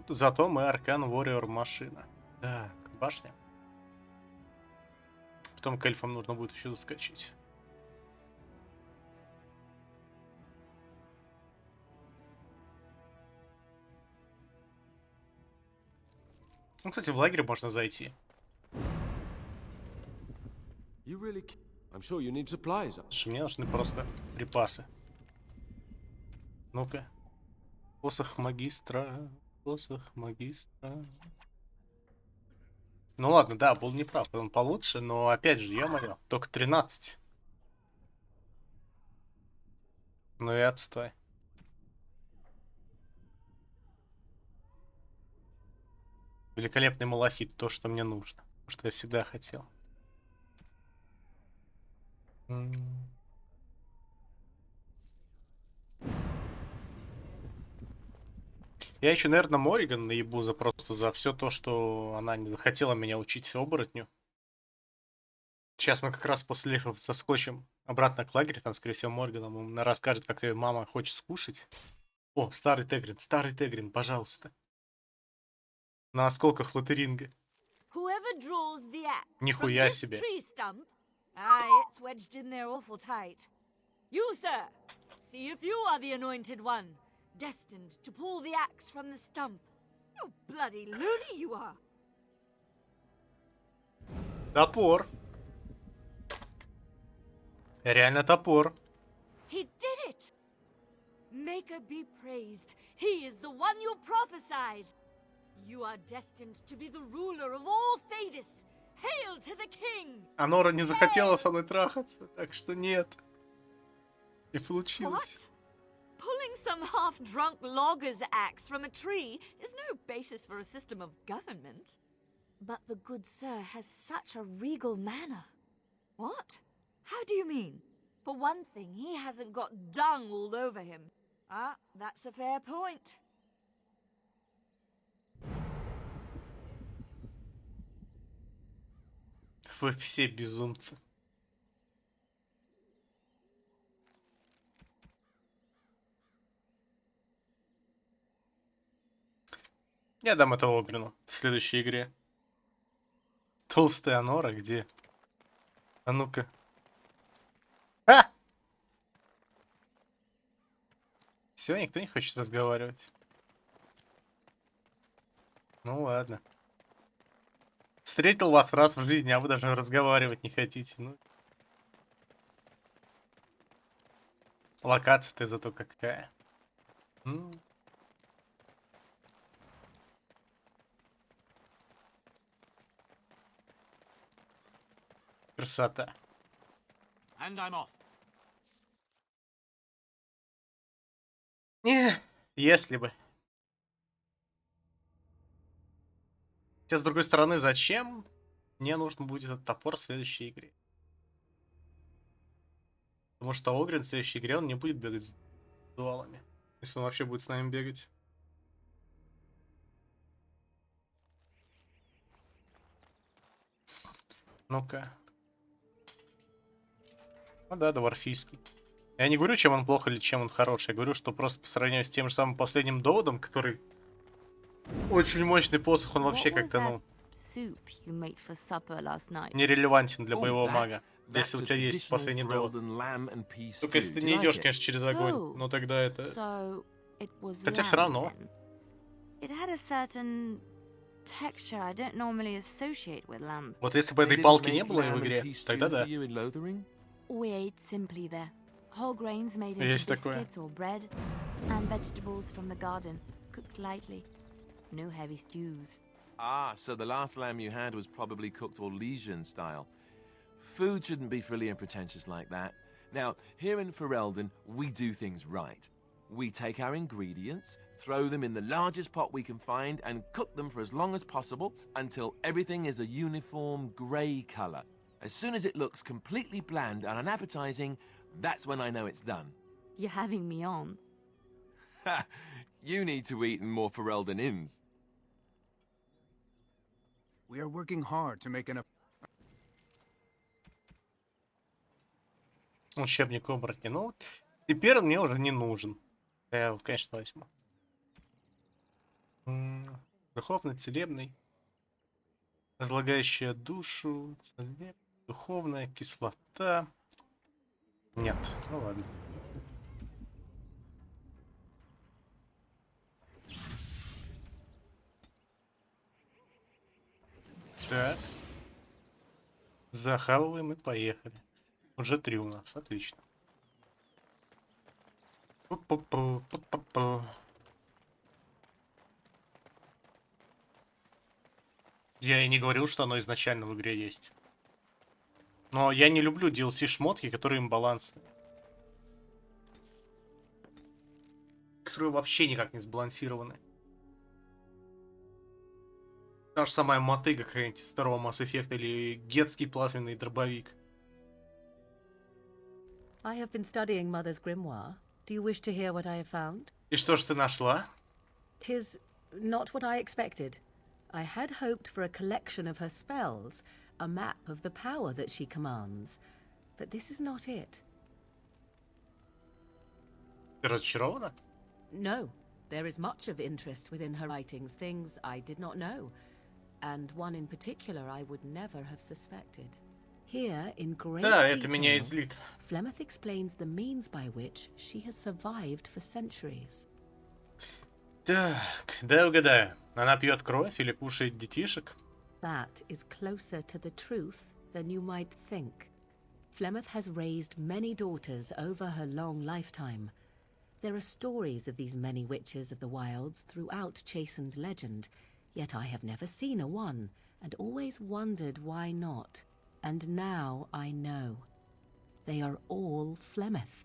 Зато мы Аркан Warrior машина. Так, башня. Потом к эльфам нужно будет еще заскочить. Ну, кстати, в лагерь можно зайти. Мне нужны просто припасы. Ну-ка. Посох магистра. Посох магистра. Ну ладно, да, был неправ, он получше, но опять же, ё-моё, только 13. Ну и отстой. Великолепный малахит, то, что мне нужно. То, что я всегда хотел. Я еще, наверное, Морриган наебу просто за все то, что она не захотела меня учить оборотню. Сейчас мы как раз после лифов соскочим обратно к лагерю, там, скорее всего, Морган нам расскажет, как ее мама хочет скушать. О, старый Тегрин, пожалуйста. На осколках лотеринга. Whoever draws the axe from Нихуя this себе. tree stump, aye, it's wedged in there awful tight. You, sir, see if you are the anointed one, destined to pull the axe from the stump. You bloody loony you are. Топор. Реально топор. He did it! Maker be praised. He is the one you prophesied. You are destined to be the ruler of all Thedas. Hail to the king! Анора не захотела со мной трахаться, так что нет. Не получилось. What? Pulling some half-drunk logger's axe from a tree is no basis for a system of government. But the good sir has such a regal manner. What? How do you mean? For one thing, he hasn't got dung all over him. Ah, that's a fair point. Вы все безумцы. Я дам это Огрину в следующей игре. Толстая Анора где? А ну-ка. А! Все, никто не хочет разговаривать. Ну ладно. Встретил вас раз в жизни, а вы даже разговаривать не хотите. Ну. Локация-то зато какая. Красота. And I'm off. Не, если бы. Хотя, с другой стороны, зачем мне нужен будет этот топор в следующей игре? Потому что Огрин в следующей игре, он не будет бегать с дуалами. Если он вообще будет с нами бегать. Ну-ка. Ну да, дворфийский. Я не говорю, чем он плох или чем он хороший. Я говорю, что просто по сравнению с тем же самым последним доводом, который очень мощный посох, он вообще как-то, ну, нерелевантен для боевого мага. Если у тебя есть последний довод. Только если ты не идешь, конечно, через огонь. Но тогда это... Хотя все равно. Вот если бы этой палки не было в игре, тогда да. Whole grains made into Есть такое. biscuits or bread, and vegetables from the garden, cooked lightly. No heavy stews. Ah, so the last lamb you had was probably cooked Orlesian style. Food shouldn't be frilly and pretentious like that. Now, here in Ferelden, we do things right. We take our ingredients, throw them in the largest pot we can find, and cook them for as long as possible until everything is a uniform grey color. As soon as it looks completely bland and unappetizing, that's when I know it's done. You're having me on. Ha! You need to eat in more Ferelden inns. We are working hard to make enough. Учебник оборотня. Ну, теперь он мне уже не нужен. Я его, конечно, возьму. Духовный, целебный. Разлагающая душу. Духовная, кислота. Нет, ну ладно. Так. Захавываем и поехали. Уже 3 у нас, отлично. Пу-пу-пу-пу-пу-пу. Я и не говорил, что оно изначально в игре есть. Но я не люблю DLC-шмотки, которые имбалансны. Которые вообще никак не сбалансированы. Та же самая мотыга какая-нибудь из второго Mass Effect или гетский плазменный дробовик. I have been studying Mother's grimoire. Do you wish to hear what I have found? И что ж ты нашла? 'Tis not what I expected. I had hoped for a collection of her spells, a map of the power that she commands. But this is not it. Ты разочарована? No, there is much of interest within her writings, things I did not know, and one in particular I would never have suspected. Here, in great Да, это detail, меня и злит. Flemeth explains the means by which she has survived for centuries. Так, дай угадаю. Она пьет кровь или кушает детишек? That is closer to the truth than you might think. Flemeth has raised many daughters over her long lifetime. There are stories of these many witches of the wilds throughout chastened legend, yet I have never seen a one, and always wondered why not. And now I know. They are all Flemeth.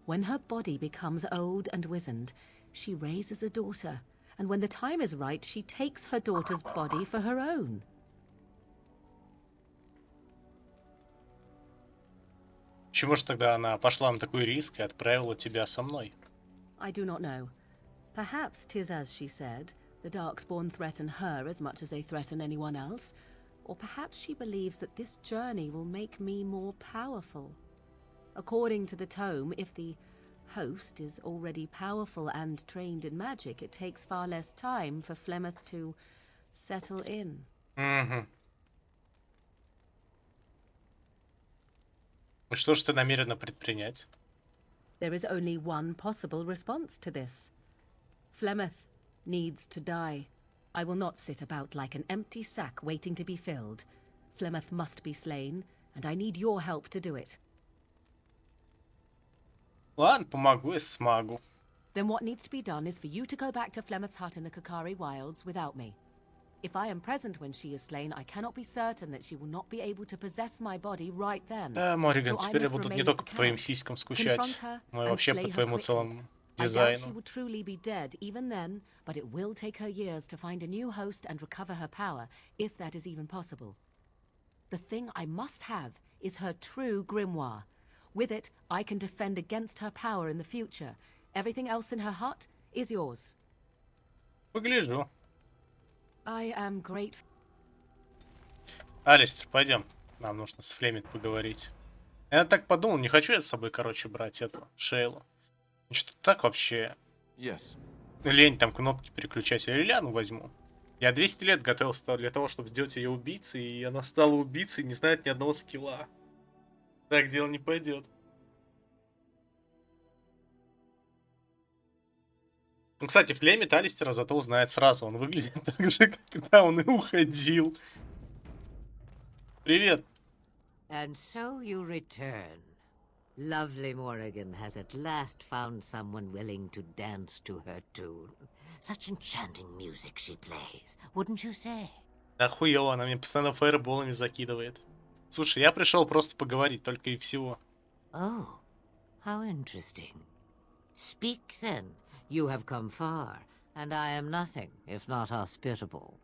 When her body becomes old and wizened, she raises a daughter, and when the time is right, she takes her daughter's body for her own. Почему же тогда она пошла на такой риск и отправила тебя со мной? I do not know. Perhaps 'tis as she said, the Darkspawn threaten her as much as they threaten anyone else, or perhaps she believes that this journey will make me more powerful. According to the tome, if the host is already powerful and trained in magic, it takes far less time for Flemeth to settle in. Угу. И что же ты намерена предпринять? There is only one possible response to this. Flemeth needs to die. I will not sit about like an empty sack waiting to be filled. Flemeth must be slain, and I need your help to do it. Ладно, помогу, если смогу. Then what needs to be done is for you to go back to Flemeth's hut in the Kakari Wilds without me. If I am present when she is slain, I cannot be certain that she will not be able to possess my body right then. Да, Морриган, So I теперь я must буду remain не at только the по твоим camp, сиськам confront скучать, her, но и and вообще slay по her твоему quickly. целому I doubt she дизайну. will truly be dead even then, but it will take her years to find a new host and recover her power, if that is even possible. The thing I must have is her true grimoire. With it, I can defend against her power in the future. Everything else in her hut is yours. Погляжу. I am grateful. Алистер, пойдем. Нам нужно с Флемит поговорить. Я так подумал, не хочу я с собой, короче, брать эту Шейлу. Что-то так вообще. Yes. Лень там кнопки переключать. Я Лилиану возьму. Я 200 лет готовился для того, чтобы сделать ее убийцей, и она стала убийцей, не знает ни одного скилла. Так дело не пойдет. Ну, кстати, Флемит Алистера зато узнает сразу. Он выглядит так же, как когда он и уходил. Привет. And so you return. Lovely Morrigan has at last found someone willing to dance to her tune. Such enchanting music she plays, wouldn't you say? Охуела, она мне постоянно фаерболами закидывает. Слушай, я пришел просто поговорить, только и всего. Oh, how interesting. Speak then. You have come far, and I am nothing if not hospitable.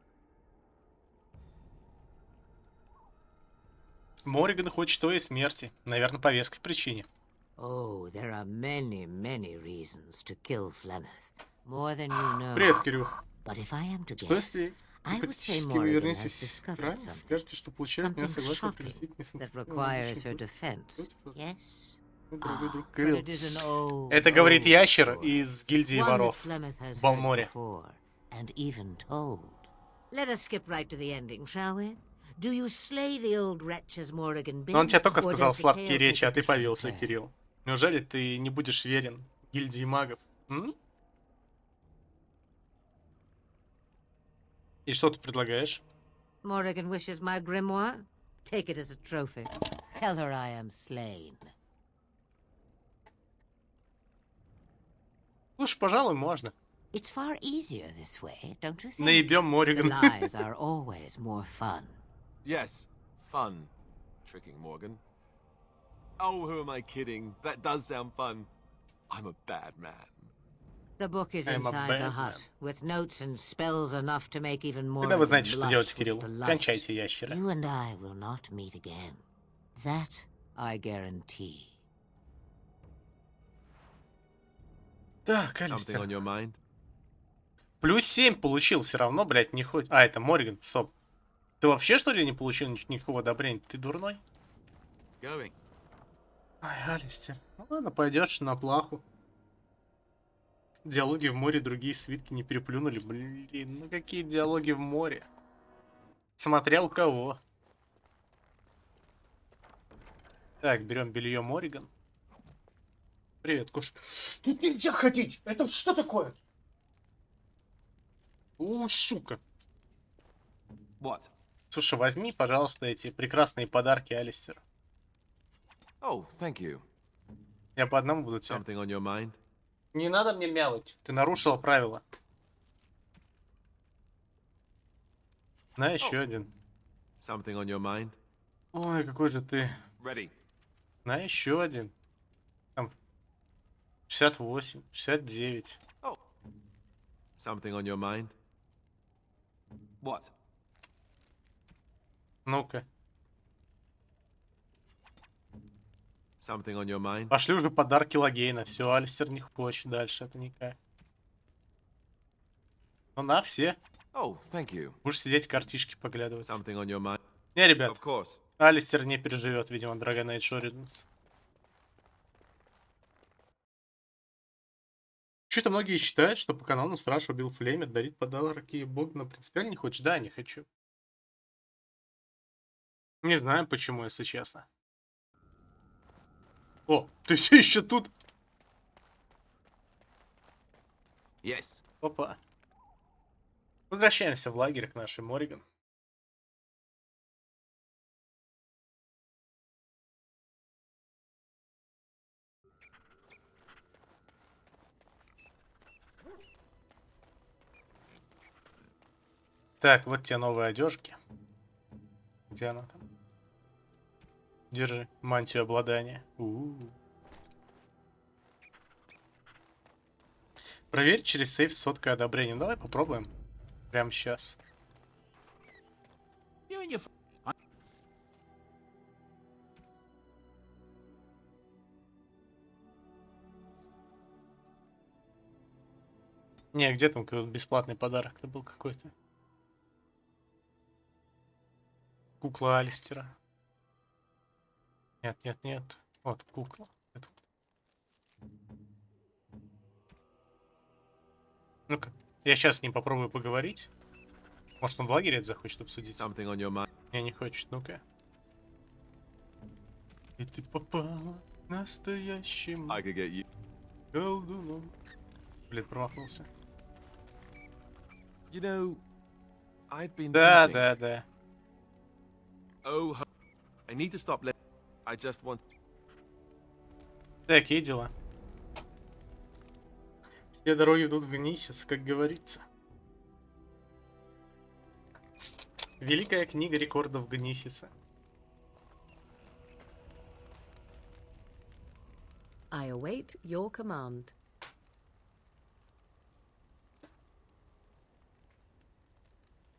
Морриган хочет твоей смерти. Наверное, по веской причине. Oh, there are many, many reasons to kill Flemeth. More than you know. Привет, Кирюх. But if I am to Что guess, если I would say гипотетически вы Morrigan вернетесь has discovered ранее, something. скажете, что получает меня Something согласие shocking прилететь that requires her defense. Yes? Дорогой друг But Кирилл. it is an old, Это говорит old ящер story. из гильдии One that воров Flemeth has в heard Балморе. before, and even told. Let us skip right to the ending, shall we? Do you slay the old wretch as Morrigan Но он bids, тебе только or сказал does the сладкие tale речи, take a а ты different повелся, turn? Кирилл. Неужели ты не будешь верен гильдии магов? И что ты предлагаешь? Morrigan wishes my grimoire? Take it as a trophy. Tell her I am slain. Слушай, пожалуй, можно. It's far easier this way, don't you think? Наебем The Морриган. lies are always more fun. Yes, fun. Tricking Morgan. Oh, who am I kidding? That does sound fun. I'm a bad man. The book is I'm a inside the bad hut, man. with notes and spells enough to make even more Когда вы знаете, что делать, blush with Кирилл? delight. Кончайте, ящеры. You and I will not meet again. That I guarantee. Так, Something Алистер. on your mind? Плюс 7 получил, все равно, блядь, не хоть... А, это Морриган, стоп. Ты вообще, что ли, не получил никакого одобрения? Ты дурной? Going. Ай, Алистер. Ну ладно, пойдешь на плаху. Диалоги в море, другие свитки не переплюнули. Блин, ну какие диалоги в море? Смотрел кого? Так, берем белье Морриган. Привет, кошка. Тут нельзя ходить! Это что такое? О, сука. What? Слушай, возьми, пожалуйста, эти прекрасные подарки Алистеру. Oh, thank you. Я по одному буду тебе. Something on your mind? Не надо мне мялать. Ты нарушила правила. На, еще один. Something on your mind? Ой, какой же ты. Ready. На, еще один. Там. 68, 69. Oh. Something on your mind? What? Ну-ка. Something on your mind? Пошли уже подарки Логейна. Все, Алистер не хочет дальше. Это никак. Ну на, все. Oh, thank you. Будешь сидеть, картишки поглядывать. Something on your mind? Не, ребят. Of course. Алистер не переживет, видимо, Dragon Age Origins. Что-то многие считают, что по каналу Страж убил Флеймер, дарит подарки и бог, но принципиально не хочешь. Да, не хочу. Не знаю, почему, если честно. О, ты все еще тут? Yes. Опа. Возвращаемся в лагерь к нашей Морриган. Так, вот те новые одежки. Где она там? Держи мантию обладания. Проверь через сейф с соткой одобрения. Давай попробуем. Прямо сейчас. Не, где там какой-то бесплатный подарок-то был какой-то? Кукла Алистера. Нет, нет, нет. Вот, кукла. Это... Ну-ка, я сейчас с ним попробую поговорить. Может, он в лагере это захочет обсудить? Something on your mind? Не, не хочет, ну-ка. И ты попала настоящим I could get you. колдуном. Блин, промахнулся. You know, I've been Да, thinking... да, да. Oh, I need to stop. I just want... Такие дела. Все дороги ведут в Гнисис, как говорится. Великая книга рекордов Гнисиса. I await your command.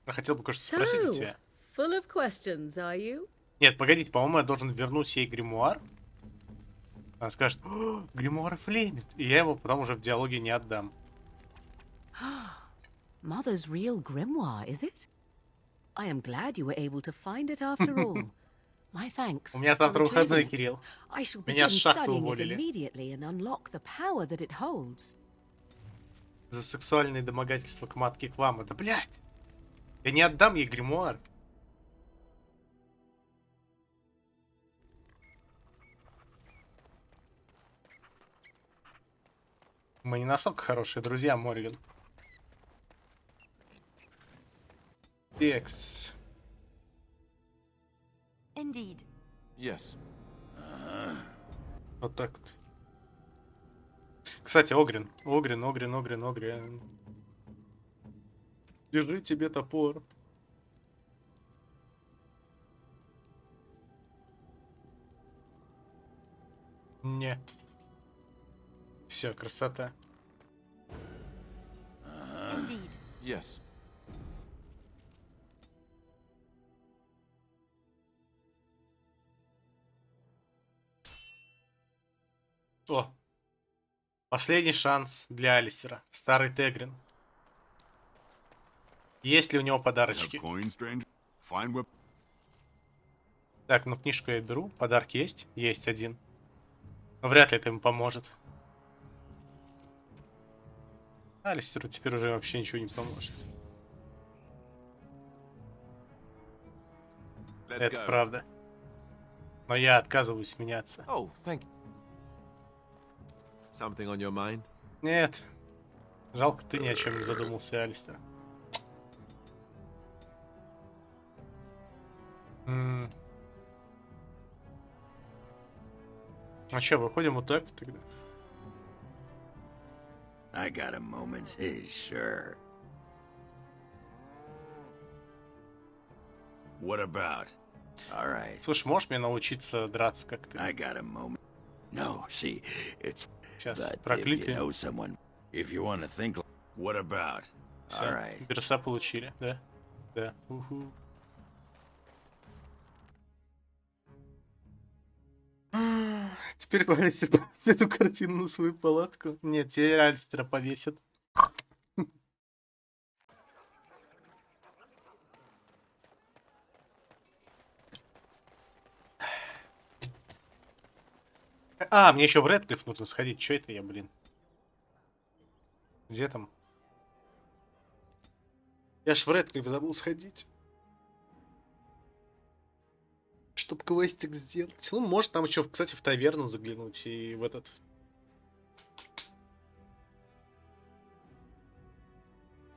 Я хотел бы кое-что спросить у тебя. Full of questions, are you? Нет, погодите, по-моему, я должен вернуть ей гримуар. Она скажет: «О, гримуар Флеймит», и я его потом уже в диалоге не отдам. Mother's real grimoire, is it? I am glad you were able to find it after all. My thanks. У меня завтра выходной, Кирилл. Меня с шахты уволили. Immediately and unlock the power that it holds. За сексуальные домогательства к матке к вам. Это, блядь. Я не отдам ей гримуар. Мы не настолько хорошие друзья, Морриган. Текс. Indeed. Yes. Вот так вот. Кстати, Огрин. Огрин. Держи тебе топор. Не. Все, красота. Yes. О, последний шанс для Алистера. Старый Тегрин. Есть ли у него подарочки? Так, ну книжку я беру. Подарки есть? Есть один. Но вряд ли это ему поможет. Алистеру теперь уже вообще ничего не поможет. Это правда. Но я отказываюсь меняться. Oh, thank you. Something on your mind? Нет. Жалко, ты ни о чем не задумался, Алистер. А чё, выходим вот так тогда? I got a moment's his, sure. What about? All right. Слушай, можешь мне научиться драться как ты? I got a moment. No, see, it's Сейчас but if you прокликаем. know someone, if you want to think. What about? Все, All right. берса получили, да? Да. Уху. Теперь Алистер повесит эту картину на свою палатку. Нет, теперь Алистера повесят. А, мне еще в Редклифф нужно сходить. Че это я, блин? Где там? Я ж в Редклифф забыл сходить. Чтоб квестик сделать. Ну, может там еще, кстати, в таверну заглянуть и в этот...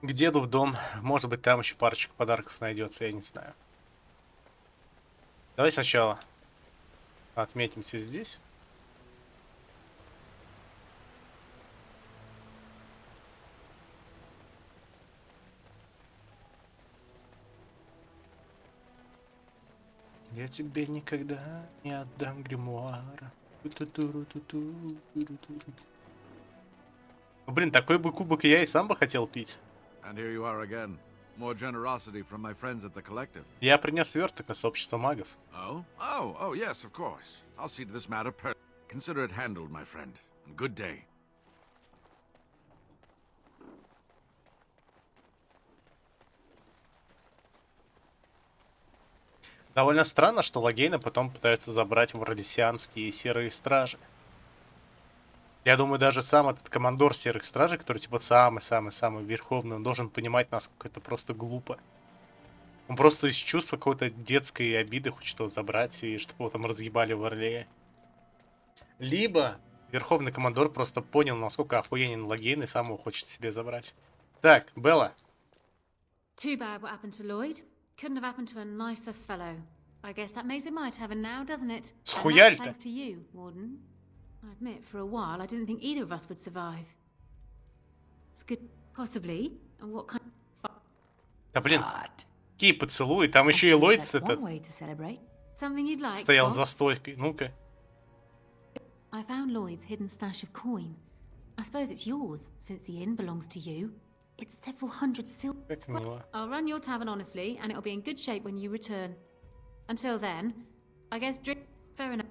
К деду в дом. Может быть, там еще парочку подарков найдется, я не знаю. Давай сначала отметимся здесь. Я тебе никогда не отдам гримуара. Блин, такой бы кубок я и сам бы хотел пить. Я принес сверток от сообщества магов. Oh, yes, of course. I'll see to this matter Consider it handled, my friend. Good day. Довольно странно, что Логейна потом пытаются забрать в Ролисианские серые стражи. Я думаю, даже сам этот командор серых стражей, который типа самый-самый-самый верховный, он должен понимать, насколько это просто глупо. Он просто из чувства какой-то детской обиды хочет его забрать, и чтобы его там разъебали в Орлее. Либо верховный командор просто понял, насколько охуенен Логейн, и сам его хочет себе забрать. Так, Белла. Too bad what happened to Lloyd. Couldn't have happened to a nicer fellow. I guess that makes it my tavern now, doesn't it? Схуяль-то. Thanks to you, Warden. I admit, for a while, I didn't think either of us would survive. It's good, possibly. And what kind of... Да блин, какие поцелуи, там еще и Ллойдс этот Something you'd like, стоял boss? за стойкой. Ну-ка. I found Lloyd's hidden stash of coin. I suppose it's yours, since the inn belongs to you. It's several hundred silver. Как мило. I'll run your tavern honestly, and it'll be in good shape when you return. Until then, I guess drink... Fair enough.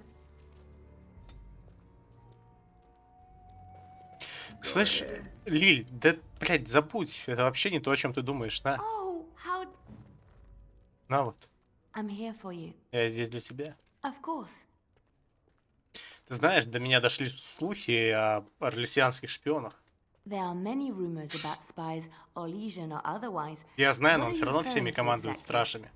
Слышь, Лиль, да, блядь, забудь. Это вообще не то, о чем ты думаешь. На, Oh, how... на вот. I'm here for you. Я здесь для тебя. Of course. Ты знаешь, до меня дошли слухи о орлесианских шпионах. There are many rumors about spies, Orlesian or otherwise. Я знаю, но What он are все you равно всеми referring to командует exactly? стражами.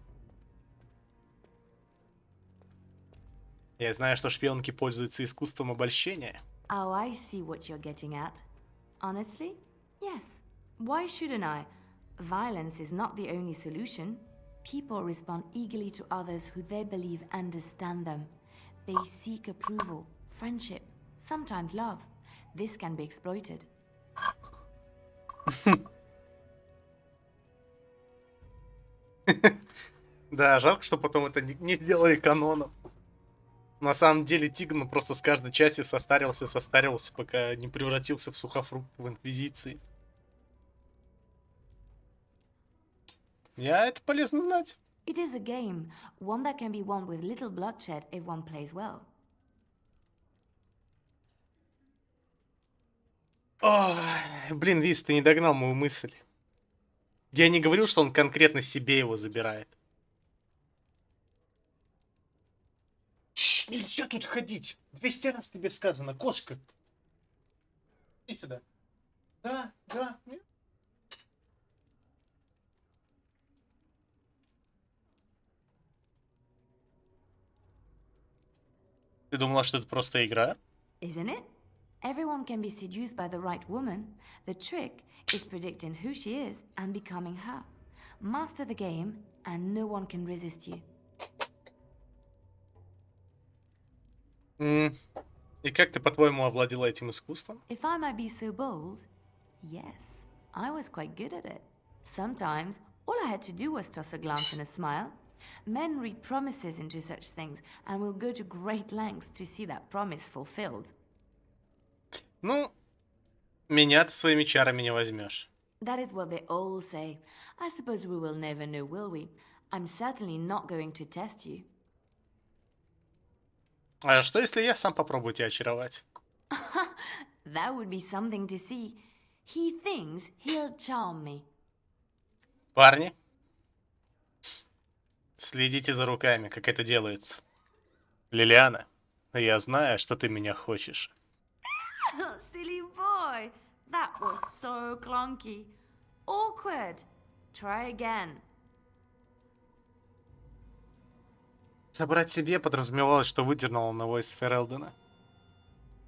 Я знаю, что шпионки пользуются искусством обольщения. Oh, I see what you're getting at. Honestly? Yes. Why shouldn't I? Violence is not the only solution. People respond eagerly to others who they believe understand them. They seek approval, friendship, sometimes love. This can be exploited. Да, жалко, что потом это не сделали каноном. На самом деле Тигн просто с каждой частью состаривался, пока не превратился в сухофрукт в Инквизиции. Это полезно знать. It is a game, one that can be won with little bloodshed if one plays well. Ой, блин, Виз, ты не догнал мою мысль. Я не говорил, что он конкретно себе его забирает. Нельзя тут ходить. 200 раз тебе сказано, кошка. Иди сюда. Да. Ты думала, что это просто игра? Isn't it? Everyone can be seduced by the right woman. The trick is predicting who she is and becoming her. Master the game, and no one can resist you. И как ты, по-твоему, овладела этим искусством? If I might be so bold, yes, I was quite good at it. Sometimes, all I had to do was toss a glance and a smile. Men read promises into such things and will go to great lengths to see that promise fulfilled. Ну, меня ты своими чарами не возьмешь. That is what they all say. I suppose we will never know, will we? I'm certainly not going to test you. А что, если я сам попробую тебя очаровать? That would be something to see. He thinks he'll charm me. Парни, следите за руками, как это делается. Лилиана, я знаю, что ты меня хочешь. Silly boy, that was so clunky. Awkward. Try again. Забрать себе подразумевалось, что выдернул одного из Ферелдена.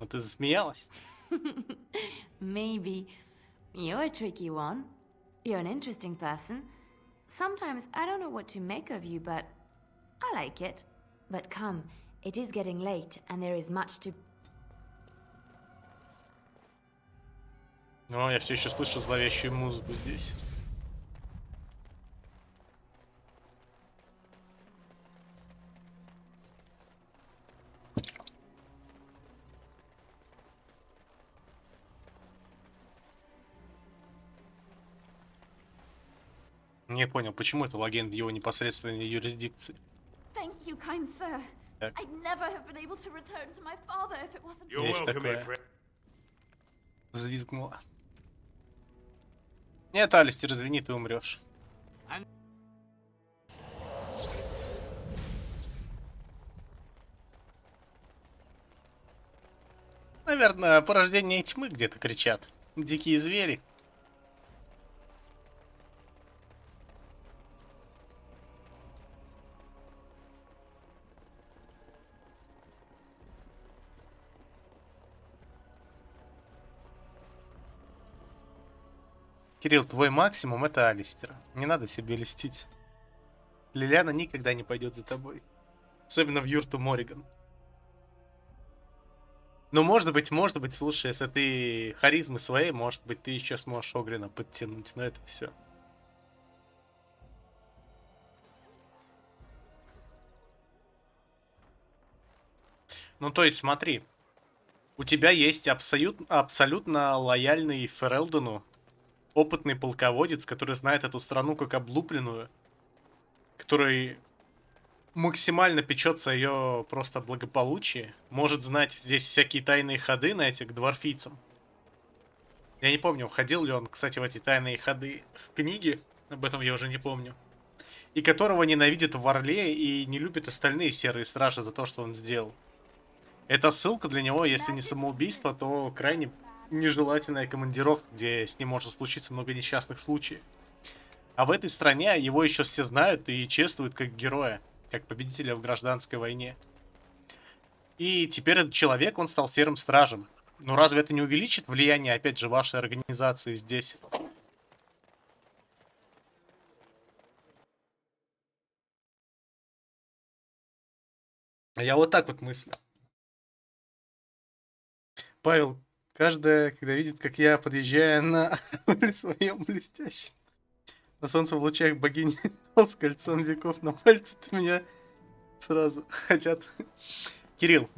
Но ты засмеялась. Maybe. You're a tricky one. You're an interesting person. Sometimes I don't know what to make of you, but I like it. But come, it is getting late, and there is much to... Но я все еще слышу зловещую музыку здесь. Не понял, почему это логин в его непосредственной юрисдикции? Thank you, kind sir. Так. I'd never have been able to return to my father if it wasn't... Есть такое. Взвизгнула. Нет, Алистер, извини, ты умрешь. Наверное, порождение тьмы где-то кричат. Дикие звери. Кирилл, твой максимум это Алистер. Не надо себе льстить. Лилиана никогда не пойдет за тобой. Особенно в юрту Морриган. Но может быть, слушай, если ты харизмы своей, может быть, ты еще сможешь Огрина подтянуть. Но это все. Ну, то есть, смотри. У тебя есть абсолютно лояльный Ферелдену опытный полководец, который знает эту страну как облупленную, который максимально печется о ее просто благополучии, может знать здесь всякие тайные ходы на этих дворфийцам. Я не помню, входил ли он, кстати, в эти тайные ходы в книге, об этом я уже не помню. И которого ненавидит в Орле и не любит остальные серые стражи за то, что он сделал. Это ссылка для него, если не самоубийство, то крайне нежелательная командировка, где с ним может случиться много несчастных случаев. А в этой стране его еще все знают и чествуют как героя, как победителя в гражданской войне. И теперь этот человек, он стал серым стражем. Но разве это не увеличит влияние, опять же, вашей организации здесь? Я вот так вот мыслю. Павел, каждая, когда видит, как я подъезжаю на своем блестящем, на солнце в лучах богини с кольцом веков на пальце, ты меня сразу хотят. Кирилл,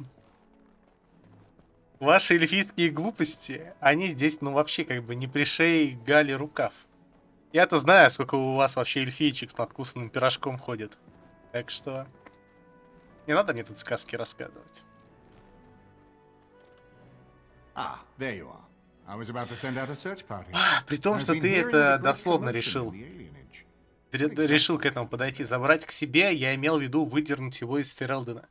ваши эльфийские глупости, они здесь, ну, вообще, как бы, не при шее Гали рукав. Я-то знаю, сколько у вас вообще эльфийчик с надкусанным пирожком ходит. Так что... Не надо мне тут сказки рассказывать. Ah, there you are. I was about to send out a search party. При том, что ты это дословно решил. Решил к этому подойти. Забрать к себе, я имел в виду выдернуть его из Ферелдена.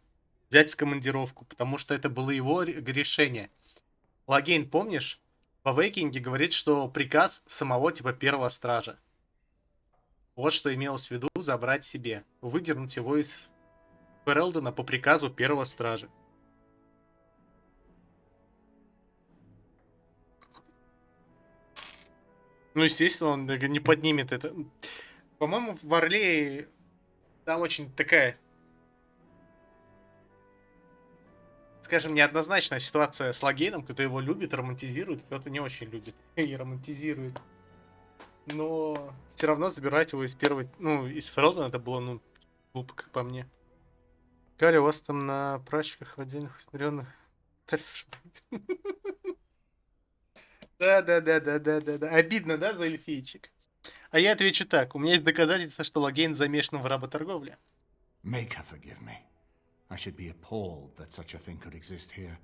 Взять в командировку, потому что это было его решение. Лагейн, помнишь? В Авейкинге говорит, что приказ самого типа первого стража. Вот что имелось в виду забрать себе. Выдернуть его из Ферелдена по приказу первого стража. Ну, естественно, он не поднимет это. По-моему, в Орлее там очень такая, скажем, неоднозначная ситуация с Лагейном. Кто-то его любит, романтизирует, кто-то не очень любит и романтизирует. Но все равно забирать его из первой, ну, из Ферелдена, это было, ну, глупо, как по мне. Галя, у вас там на прачках в отдельных усмиренных... Да. Обидно, да, за эльфийчик? А я отвечу так. У меня есть доказательства, что Лагейн замешан в работорговле. Make her forgive me. I should be appalled that such a thing could exist here.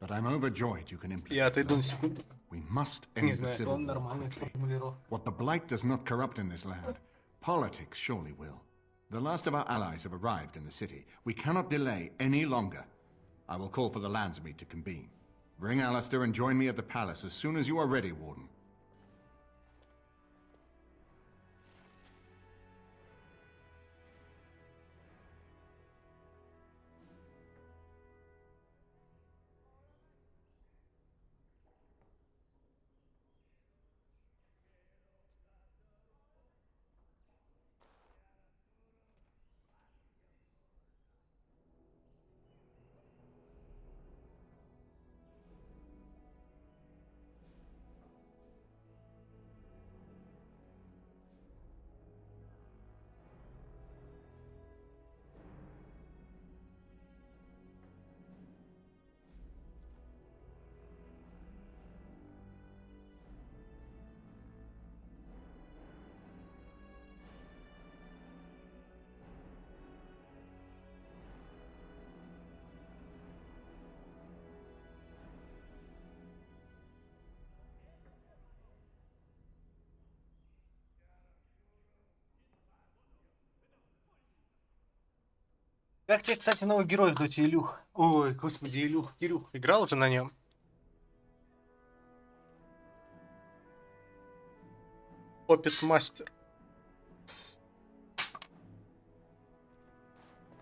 But I'm overjoyed you can implement. Я отойду на секунду. We must Не end the знаю, civil он war нормальный quickly. формулировка. What the Blight does not corrupt in this land, politics surely will. The last of our allies have arrived in the city. We cannot delay any longer. I will call for the Landsmeet to convene. Bring Alistair and join me at the palace as soon as you are ready, Warden. Как тебе, кстати, новый герой в доте, Илюх? Ой, господи, Илюх, Кирюх. Играл уже на нем? Опит мастер.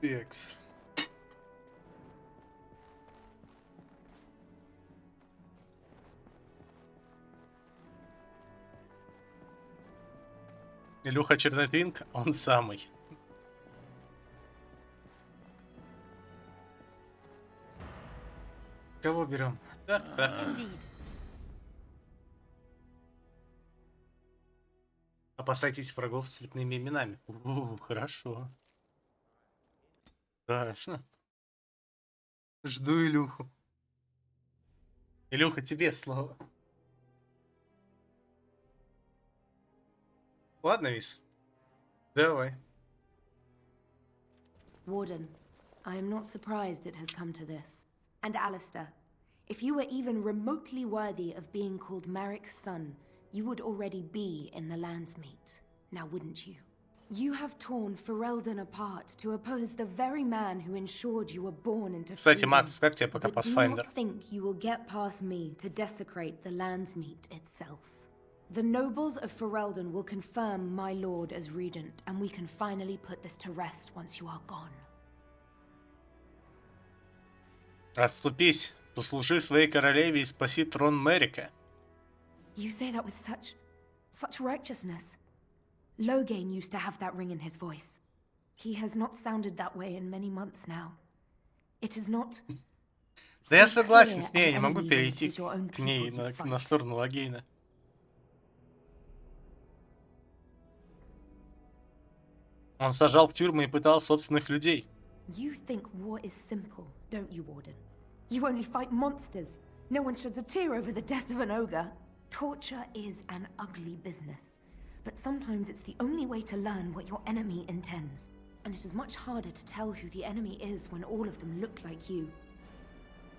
Текс. Илюха Чернотвинг, он самый. Кого берем? Да. Опасайтесь врагов с цветными именами. Хорошо. Страшно. Жду Илюху. Илюха, тебе слово. Ладно, Вис. Давай. Warden, I am not surprised it has come to this. And Alistair, if you were even remotely worthy of being called Marik's son, you would already be in the Landsmeet, now wouldn't you? You have torn Ferelden apart to oppose the very man who ensured you were born into Кстати, freedom. Макс, как тебе пока But do Pathfinder? not think you will get past me to desecrate the Landsmeet itself. The nobles of Ferelden will confirm my lord as regent, and we can finally put this to rest once you are gone. Отступись, послужи своей королеве и спаси трон Мэрика. You say that with such righteousness. Logain used to have that ring in his voice. He has not sounded that way in many months now. It is not... Да я согласен с ней, я не могу перейти к ней на сторону Лагейна. Он сажал в тюрьмы и пытал собственных людей. You think war is simple, don't you, Warden? You only fight monsters. No one sheds a tear over the death of an ogre. Torture is an ugly business. but sometimes it's the only way to learn what your enemy intends. And it is much harder to tell who the enemy is when all of them look like you.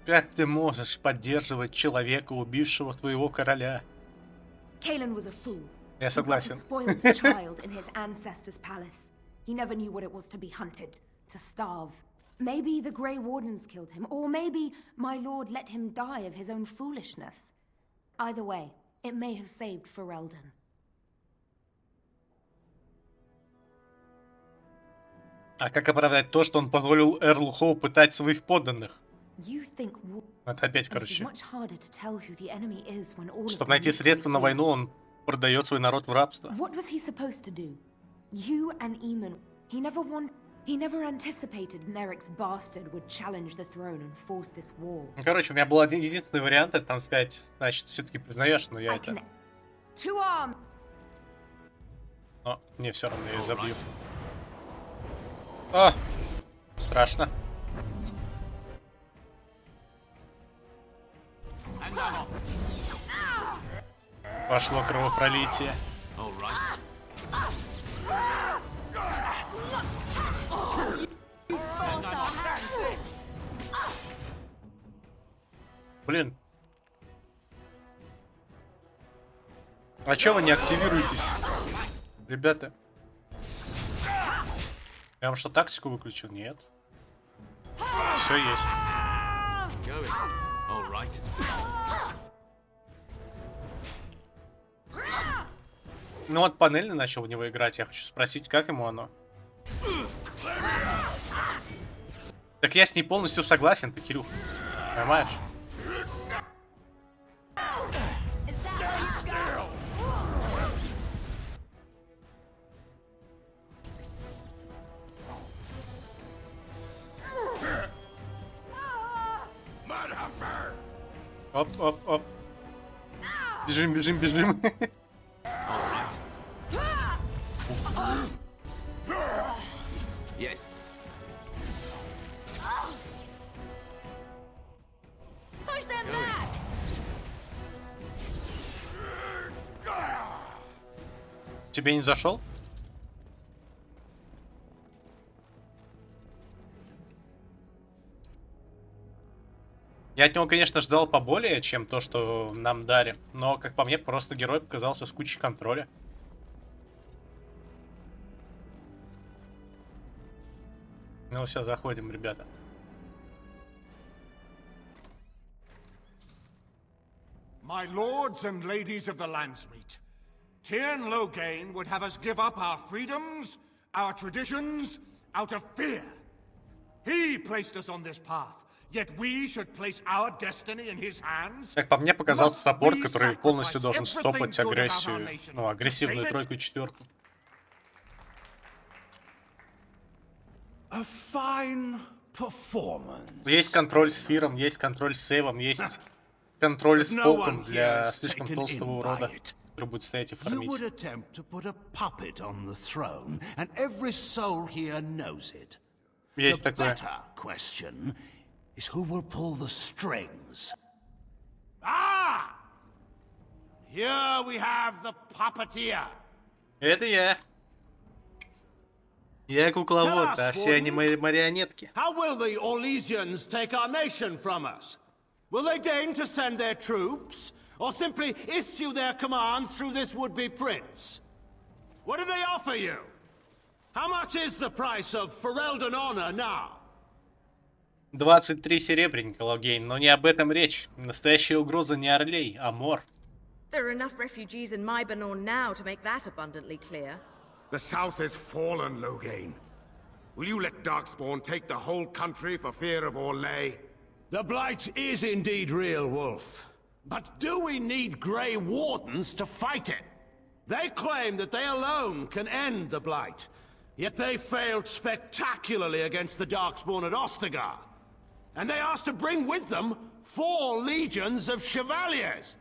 Как ты можешь поддерживать человека, убившего твоего короля? Kaelin was a fool. Я согласен. He got a spoiled child in his ancestor's palace. He never knew what it was to be hunted, to starve. Maybe the Grey Wardens killed him, or maybe my lord let him die of his own foolishness. Either way, it may have saved Ferelden. А как оправдать то, что он позволил Эрлу Хоу пытать своих подданных? Это опять, короче. Чтобы найти средства на войну, он продает свой народ в рабство. Ну, короче, у меня был один единственный вариант, это там сказать, значит, все-таки признаешь, но я это... Но мне все равно, я ее забью. О! Страшно. Пошло кровопролитие. Блин. А чё вы не активируетесь? Ребята. Я вам что, тактику выключил? Нет. Все есть. Ну вот панельный начал в него играть. Я хочу спросить, как ему оно? Так я с ней полностью согласен, ты, Кирюх. Понимаешь? Оп, оп, оп. Бежим, бежим, бежим. Yes. Push them back. Тебе не зашел? Я от него, конечно, ждал поболее, чем то, что нам дали. Но, как по мне, просто герой показался с кучей контроля. Ну все, заходим, ребята. My lords and ladies of the Landsmeet, Tyrn Loghain would have us give up our freedoms, our traditions, out of fear. He placed us on this path. Yet we should place our destiny in his hands. Как по мне, показался саппорт, который полностью должен стопать агрессию, ну, агрессивную тройку и четверку. A fine performance. Есть контроль с Фиром, есть контроль с сейвом, есть контроль с полком для слишком толстого урода, который будет стоять и фармить. You would attempt to put a puppet on the throne, and every soul here knows it. Есть The такое. better question is who will pull the strings. Ah! Here we have the puppeteer. Это я. Я кукловод, а все они мои марионетки. How will the Orlesians take our nation from us? Will they deign to send their troops, or simply issue their commands through this would-be prince? What do they offer you? How much is the price of Ferelden honor now? 23 серебряника, Логейн, но не об этом речь. Настоящая угроза не Орлей, а Мор. There are enough refugees in Mybanor now to make that abundantly clear. The south has fallen, Loghain. Will you let Darkspawn take the whole country for fear of Orlais? The Blight is indeed real, Wolf. But do we need Grey Wardens to fight it? They claim that they alone can end the Blight, yet they failed spectacularly against the Darkspawn at Ostagar. And they asked to bring with them 4 legions of Chevaliers.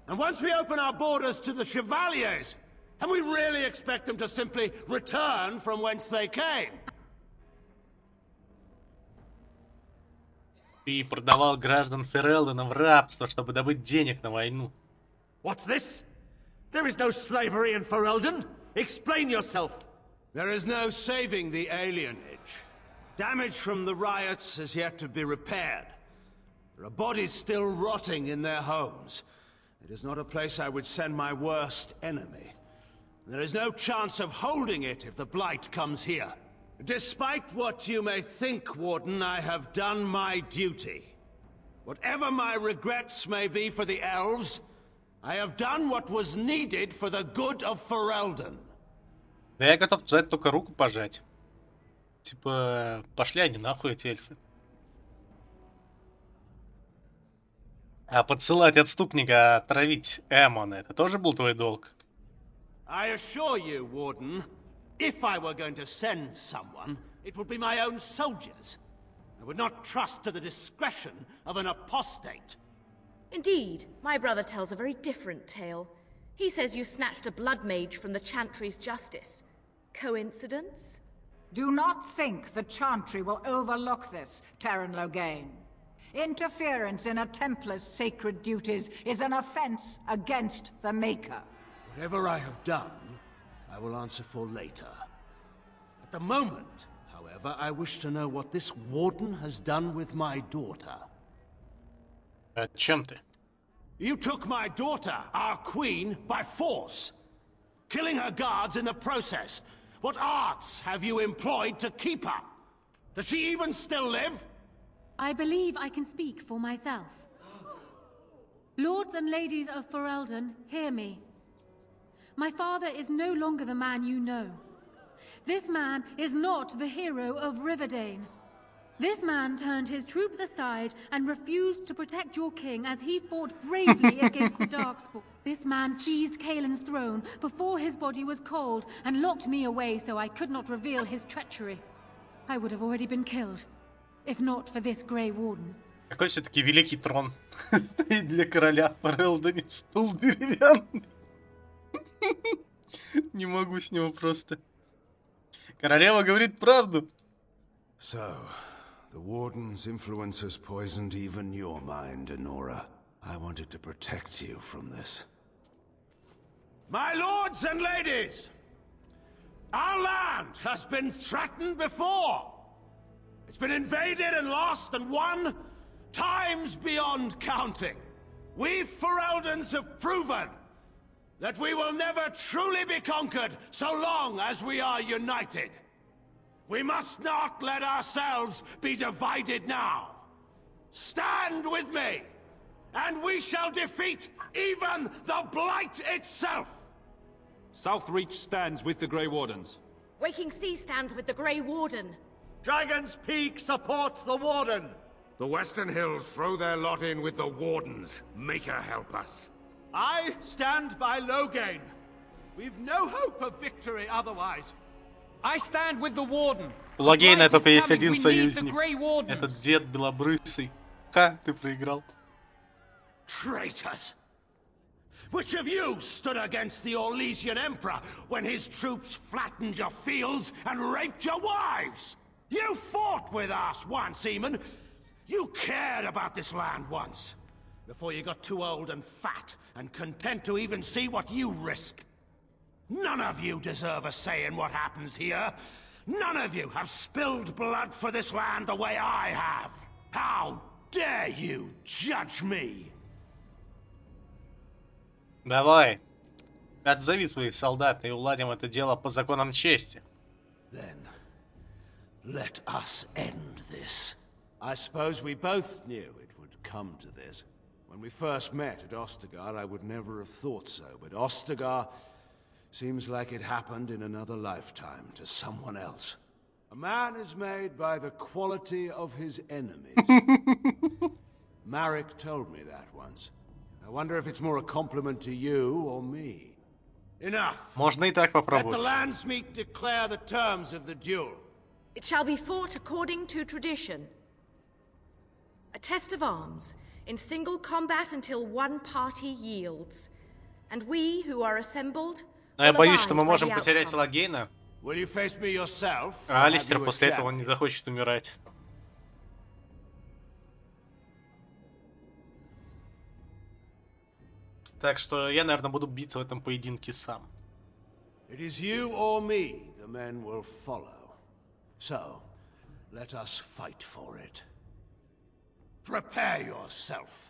And once we open our borders to the Chevaliers, and we really expect them to simply return from whence they came? Ты продавал граждан Ферелдена в рабство, чтобы добыть денег на войну. What's this? There is no slavery in Ferelden. Explain yourself. There is no saving the alienage. Damage from the riots has yet to be repaired. There are bodies still rotting in their homes. It is not a place I would send my worst enemy. There is no chance of holding it if the Blight comes here. Despite what you may think, Warden, I have done my duty. Whatever my regrets may be for the elves, I have done what was needed for the good of Ferelden. Да я готов за это только руку пожать. Типа, пошли они нахуй, эти эльфы. А подсылать отступника, отравить Эмона, это тоже был твой долг? I assure you, Warden, if I were going to send someone, it would be my own soldiers. I would not trust to the discretion of an apostate. Indeed, my brother tells a very different tale. He says you snatched a blood mage from the Chantry's justice. Coincidence? Do not think the Chantry will overlook this, Terran Logain. Interference in a Templar's sacred duties is an offense against the Maker. Whatever I have done, I will answer for later. At the moment, however, I wish to know what this Warden has done with my daughter. Чем ты? You took my daughter, our queen, by force, killing her guards in the process. What arts have you employed to keep her? Does she even still live? I believe I can speak for myself. Lords and ladies of Ferelden, hear me. My father is no longer the man you know. This man is not the hero of Riverdane. This man turned his troops aside and refused to protect your king as he fought bravely against the Darkspawn. This man seized Kaelin's throne before his body was cold and locked me away so I could not reveal his treachery. I would have already been killed, if not for this Grey Warden. Какой все-таки великий трон стоит для короля в Ферелдоне, стул деревянный. Не могу с него просто. Королева говорит правду. So, the Warden's influence has poisoned even your mind, Enora. I wanted to protect you from this. My lords and ladies! Our land has been threatened before! It's been invaded and lost and won times beyond counting. We Fereldans have proven that we will never truly be conquered so long as we are united. We must not let ourselves be divided now. Stand with me, and we shall defeat even the Blight itself! Southreach stands with the Grey Wardens. Waking Sea stands with the Grey Warden. Dragon's Peak supports the Warden. The Western Hills throw their lot in with the Wardens. Make her help us. I stand by Logain. We've no hope of victory otherwise. I stand with the Warden. У Логейна только есть один союзник. Этот дед белобрысый. Ха, ты проиграл. Traitors! Which of you stood against the Orlesian Emperor when his troops flattened your fields and raped your wives? You fought with us once, Eamon. You cared about this land once. Before you got too old and fat and content to even see what you risk. None of you deserve a say in what happens here. None of you have spilled blood for this land the way I have. How dare you judge me? Давай, отзови своих солдат и уладим это дело по законам чести. Then, let us end this. I suppose we both knew it would come to this. When we first met at Ostagar, I would never have thought so, but Ostagar seems like it happened in another lifetime to someone else. A man is made by the quality of his enemies. Marek told me that once. I wonder if it's more a compliment to you or me. Enough. Можно и так попробовать. Let the landsmeet declare the terms of the duel. It shall be fought according to tradition. A test of arms, in single combat until one party yields. And we who are assembled. Но я боюсь, что мы можем потерять Логейна. Will you face me yourself? А Алистер после этого не захочет умирать. Так что я, наверное, буду биться в этом поединке сам. It is you or me the men will follow. So, let us fight for it. Prepare yourself.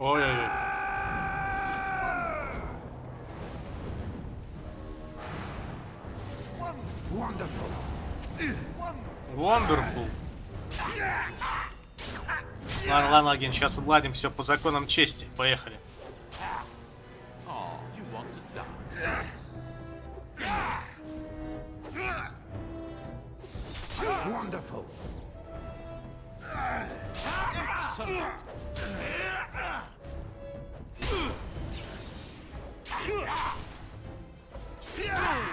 Ой-ой-ой. Wonderful. Ладно, ладно, агент, сейчас уладим все по законам чести. Поехали. Wonderful. Excellent.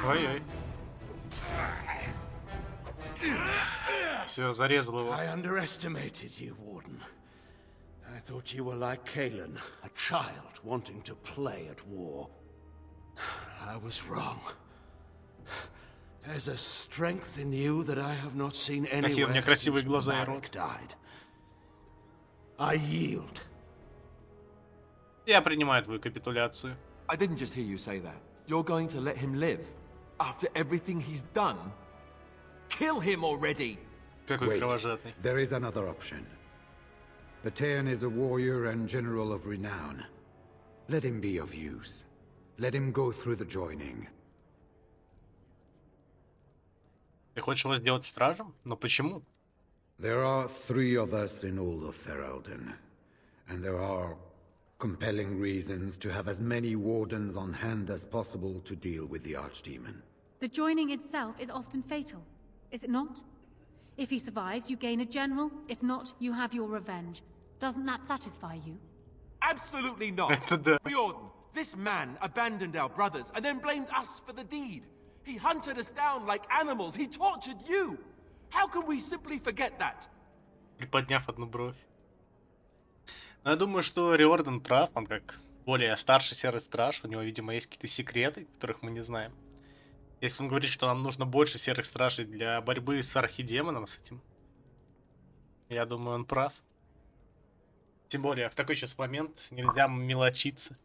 Ой-ой. Все, зарезал его. I underestimated you, Warden. I thought you were like Kalen, a child wanting to play at war. I was wrong. There's a strength in you that I have not seen Какие у меня anywhere красивые since глаза и Marek рот. died. I yield. Я принимаю твою капитуляцию. I didn't just hear you say that. You're going to let him live? After everything he's done? Kill him already! Какой Wait, кровожадный. there is another option. Batean is a warrior and general of renown. Let him be of use. Let him go through the joining. Ты хочешь его сделать стражем? Но почему? There are 3 of us in all of Ferelden, and there are compelling reasons to have as many wardens on hand as possible to deal with the Archdemon. The joining itself is often fatal, is it not? If he survives, you gain a general. If not, you have your revenge. Doesn't that satisfy you? Absolutely not! Fjorden, this man abandoned our brothers and then blamed us for the deed. He hunted us down like animals. He tortured you. How can we simply forget that? Приподняв одну бровь. Но я думаю, что Риордан прав. Он как более старший серый страж. У него, видимо, есть какие-то секреты, которых мы не знаем. Если он говорит, что нам нужно больше серых стражей для борьбы с архидемоном, с этим, я думаю, он прав. Тем более, в такой сейчас момент нельзя мелочиться.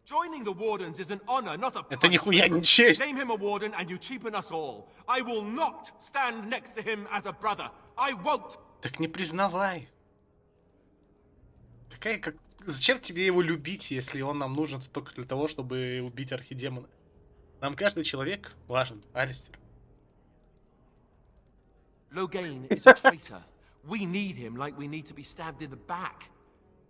Joining the Wardens is an honor, not a Это нихуя не честь. Name him a Warden and you cheapen us all. I will not stand next to him as a brother. I won't. Так не признавай. Зачем тебе его любить, если он нам нужен только для того, чтобы убить архидемона? Нам каждый человек важен, Алистер. Logain is a traitor. We need him like we need to be stabbed in the back.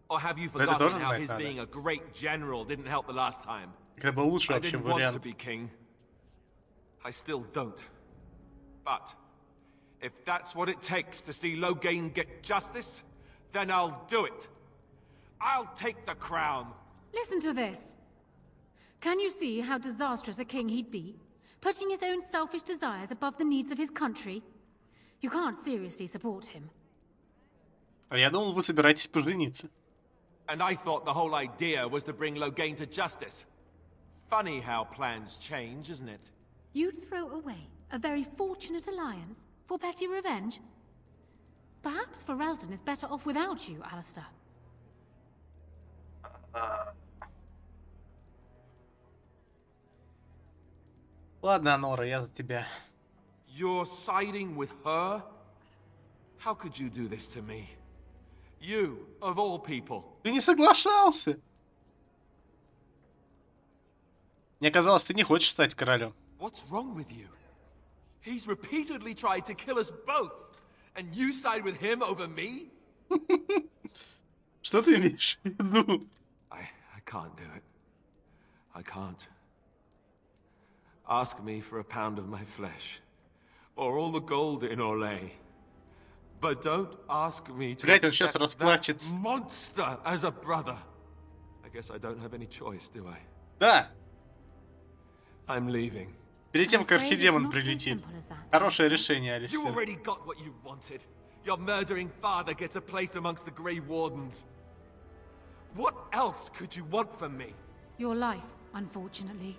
Or have you forgotten how his being a great general didn't help the last time? Это был лучший I вообще didn't want to вариант. be king. I still don't. But if that's what it takes to see Logain get justice, then I'll do it. I'll take the crown. Listen to this. Can you see how disastrous a king he'd be? Putting his own selfish desires above the needs of his country? You can't seriously support him. А я думал, вы собираетесь пожениться. And I thought the whole idea was to bring Logain to justice. Funny how plans change, isn't it? You'd throw away a very fortunate alliance for petty revenge? Perhaps Ferelden is better off without you, Alistair. Ладно, Нора, я за тебя. You're siding with her? How could you do this to me? You, of all people. Ты не соглашался. Мне казалось, ты не хочешь стать королем. What's wrong with you? He's repeatedly tried to kill us both, and you side with him over me? Что ты имеешь в виду? I can't do it. I can't. Ask me for a pound of my flesh, or all the gold in Orlais. But don't ask me to Блять, он сейчас accept расплачется. that monster as a brother. I guess I don't have any choice, do I? Да. I'm leaving. Перед тем, как архидемон прилетит. Хорошее решение, You Алистер. already got what you wanted. Your murdering father gets a place amongst the Grey Wardens. What else could you want from me? Your life, unfortunately.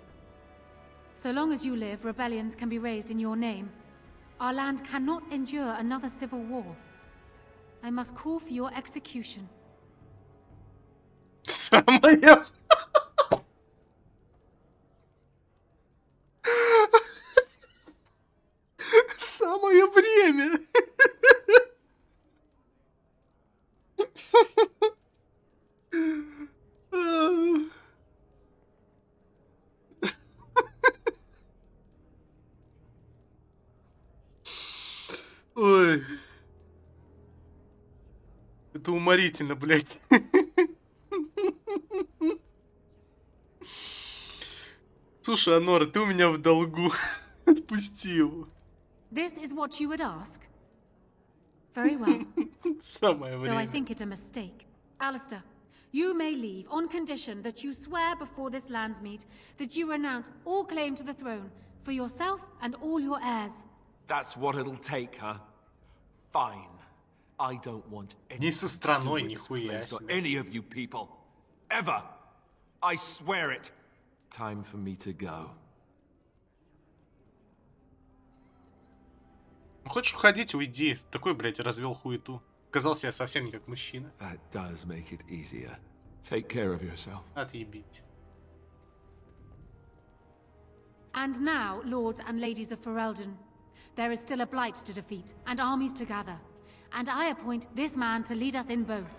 So long as you live, rebellions can be raised in your name. Our land cannot endure another civil war. I must call for your execution. Самое... Самое время. Ой. Это уморительно, блядь. Слушай, Анора, ты у меня в долгу. Отпусти его. This is what you would ask? Very well. Самое Though I время. think it a mistake. Alistair, you may leave on condition that you swear before this land's meet that you renounce all claim to the throne for yourself and all your heirs. That's what it'll take, huh? Fine. I don't want Не со страной, нихуя or себе. any of you people. Ever. I swear it. Time for me to go. Хочешь уходить, уйди. Такой, блядь, развел хуету. Казался я совсем не как мужчина. That does make it easier. Take care of yourself. Отъебить. And now, lords and ladies of Ferelden, there is still a blight to defeat and armies to gather. And I appoint this man to lead us in both.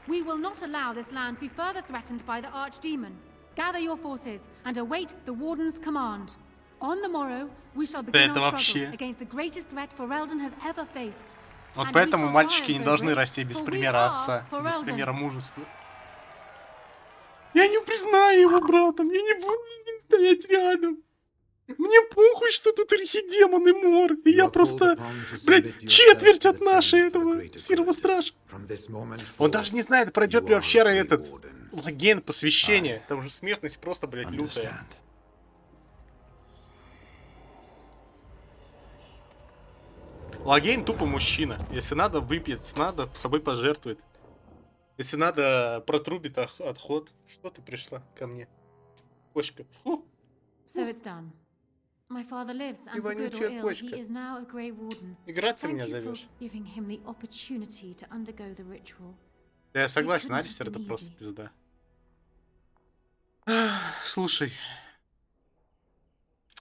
We will not allow this land be further threatened by the Archdemon. Gather your forces and await the Warden's command. On the morrow, we shall begin Это our вообще. struggle against the greatest threat Ferelden has ever faced. Вот And we поэтому shall мальчики не triumph должны over it, расти без for we примера are отца, без Ferelden. примера мужества. Я не признаю его братом, я не буду с ним стоять рядом. Мне похуй, что тут архидемон и мор, и я просто, блядь, четверть от нашей этого серого стража. Он даже не знает, пройдет ли вообще этот логен посвящения. Там уже смертность просто, блядь, лютая. Логейн тупо мужчина. Если надо, выпьет, если надо, собой пожертвует. Если надо, протрубит отход. Что ты пришла ко мне? Кошка. Фу. So it's done. My father lives, and for good or вонючая ill, кошка. he is now a Grey Warden. Играться Thank меня you for зовешь? giving him the opportunity to undergo the ritual. Я согласен, couldn't have Алистер, это been просто easy. пизда. Слушай.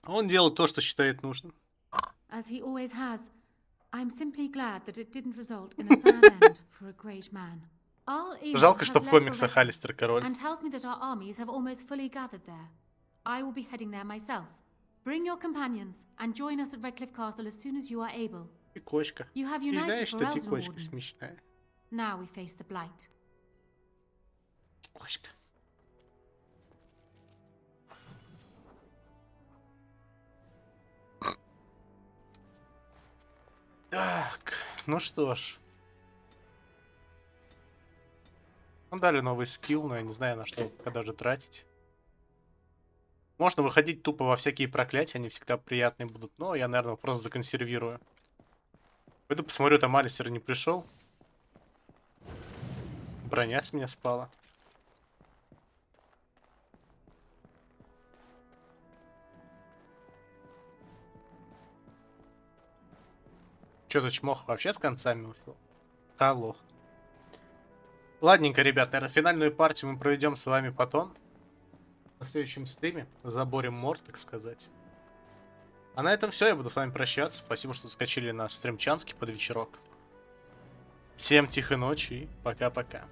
Он делал то, что считает нужным. As he always has, I'm simply glad that it didn't result in a sad end for a great man. Our Ewell Жалко, has что в left комиксах Ferelden Алистер король. and tells me that our armies have almost fully gathered there. I will be heading there myself. Bring your companions and join us at Redcliffe Castle as soon as you are able. Ты кошка. You have Ты united знаешь, что ты Ferelden кошка Warden. смешная. Now we face the blight. Кошка. Так, ну что ж. Ну, дали новый скилл, но я не знаю, на что когда же тратить. Можно выходить тупо во всякие проклятия, они всегда приятные будут, но я, наверное, просто законсервирую. Пойду посмотрю, там Алистер не пришел. Броня с меня спала. Чё-то чмох вообще с концами ушел. Да, лох. Ладненько, ребят, наверное, финальную партию мы проведем с вами потом. На следующем стриме. Заборем мор, так сказать. А на этом все, я буду с вами прощаться. Спасибо, что заскочили на стримчанский под вечерок. Всем тихой ночи и пока-пока.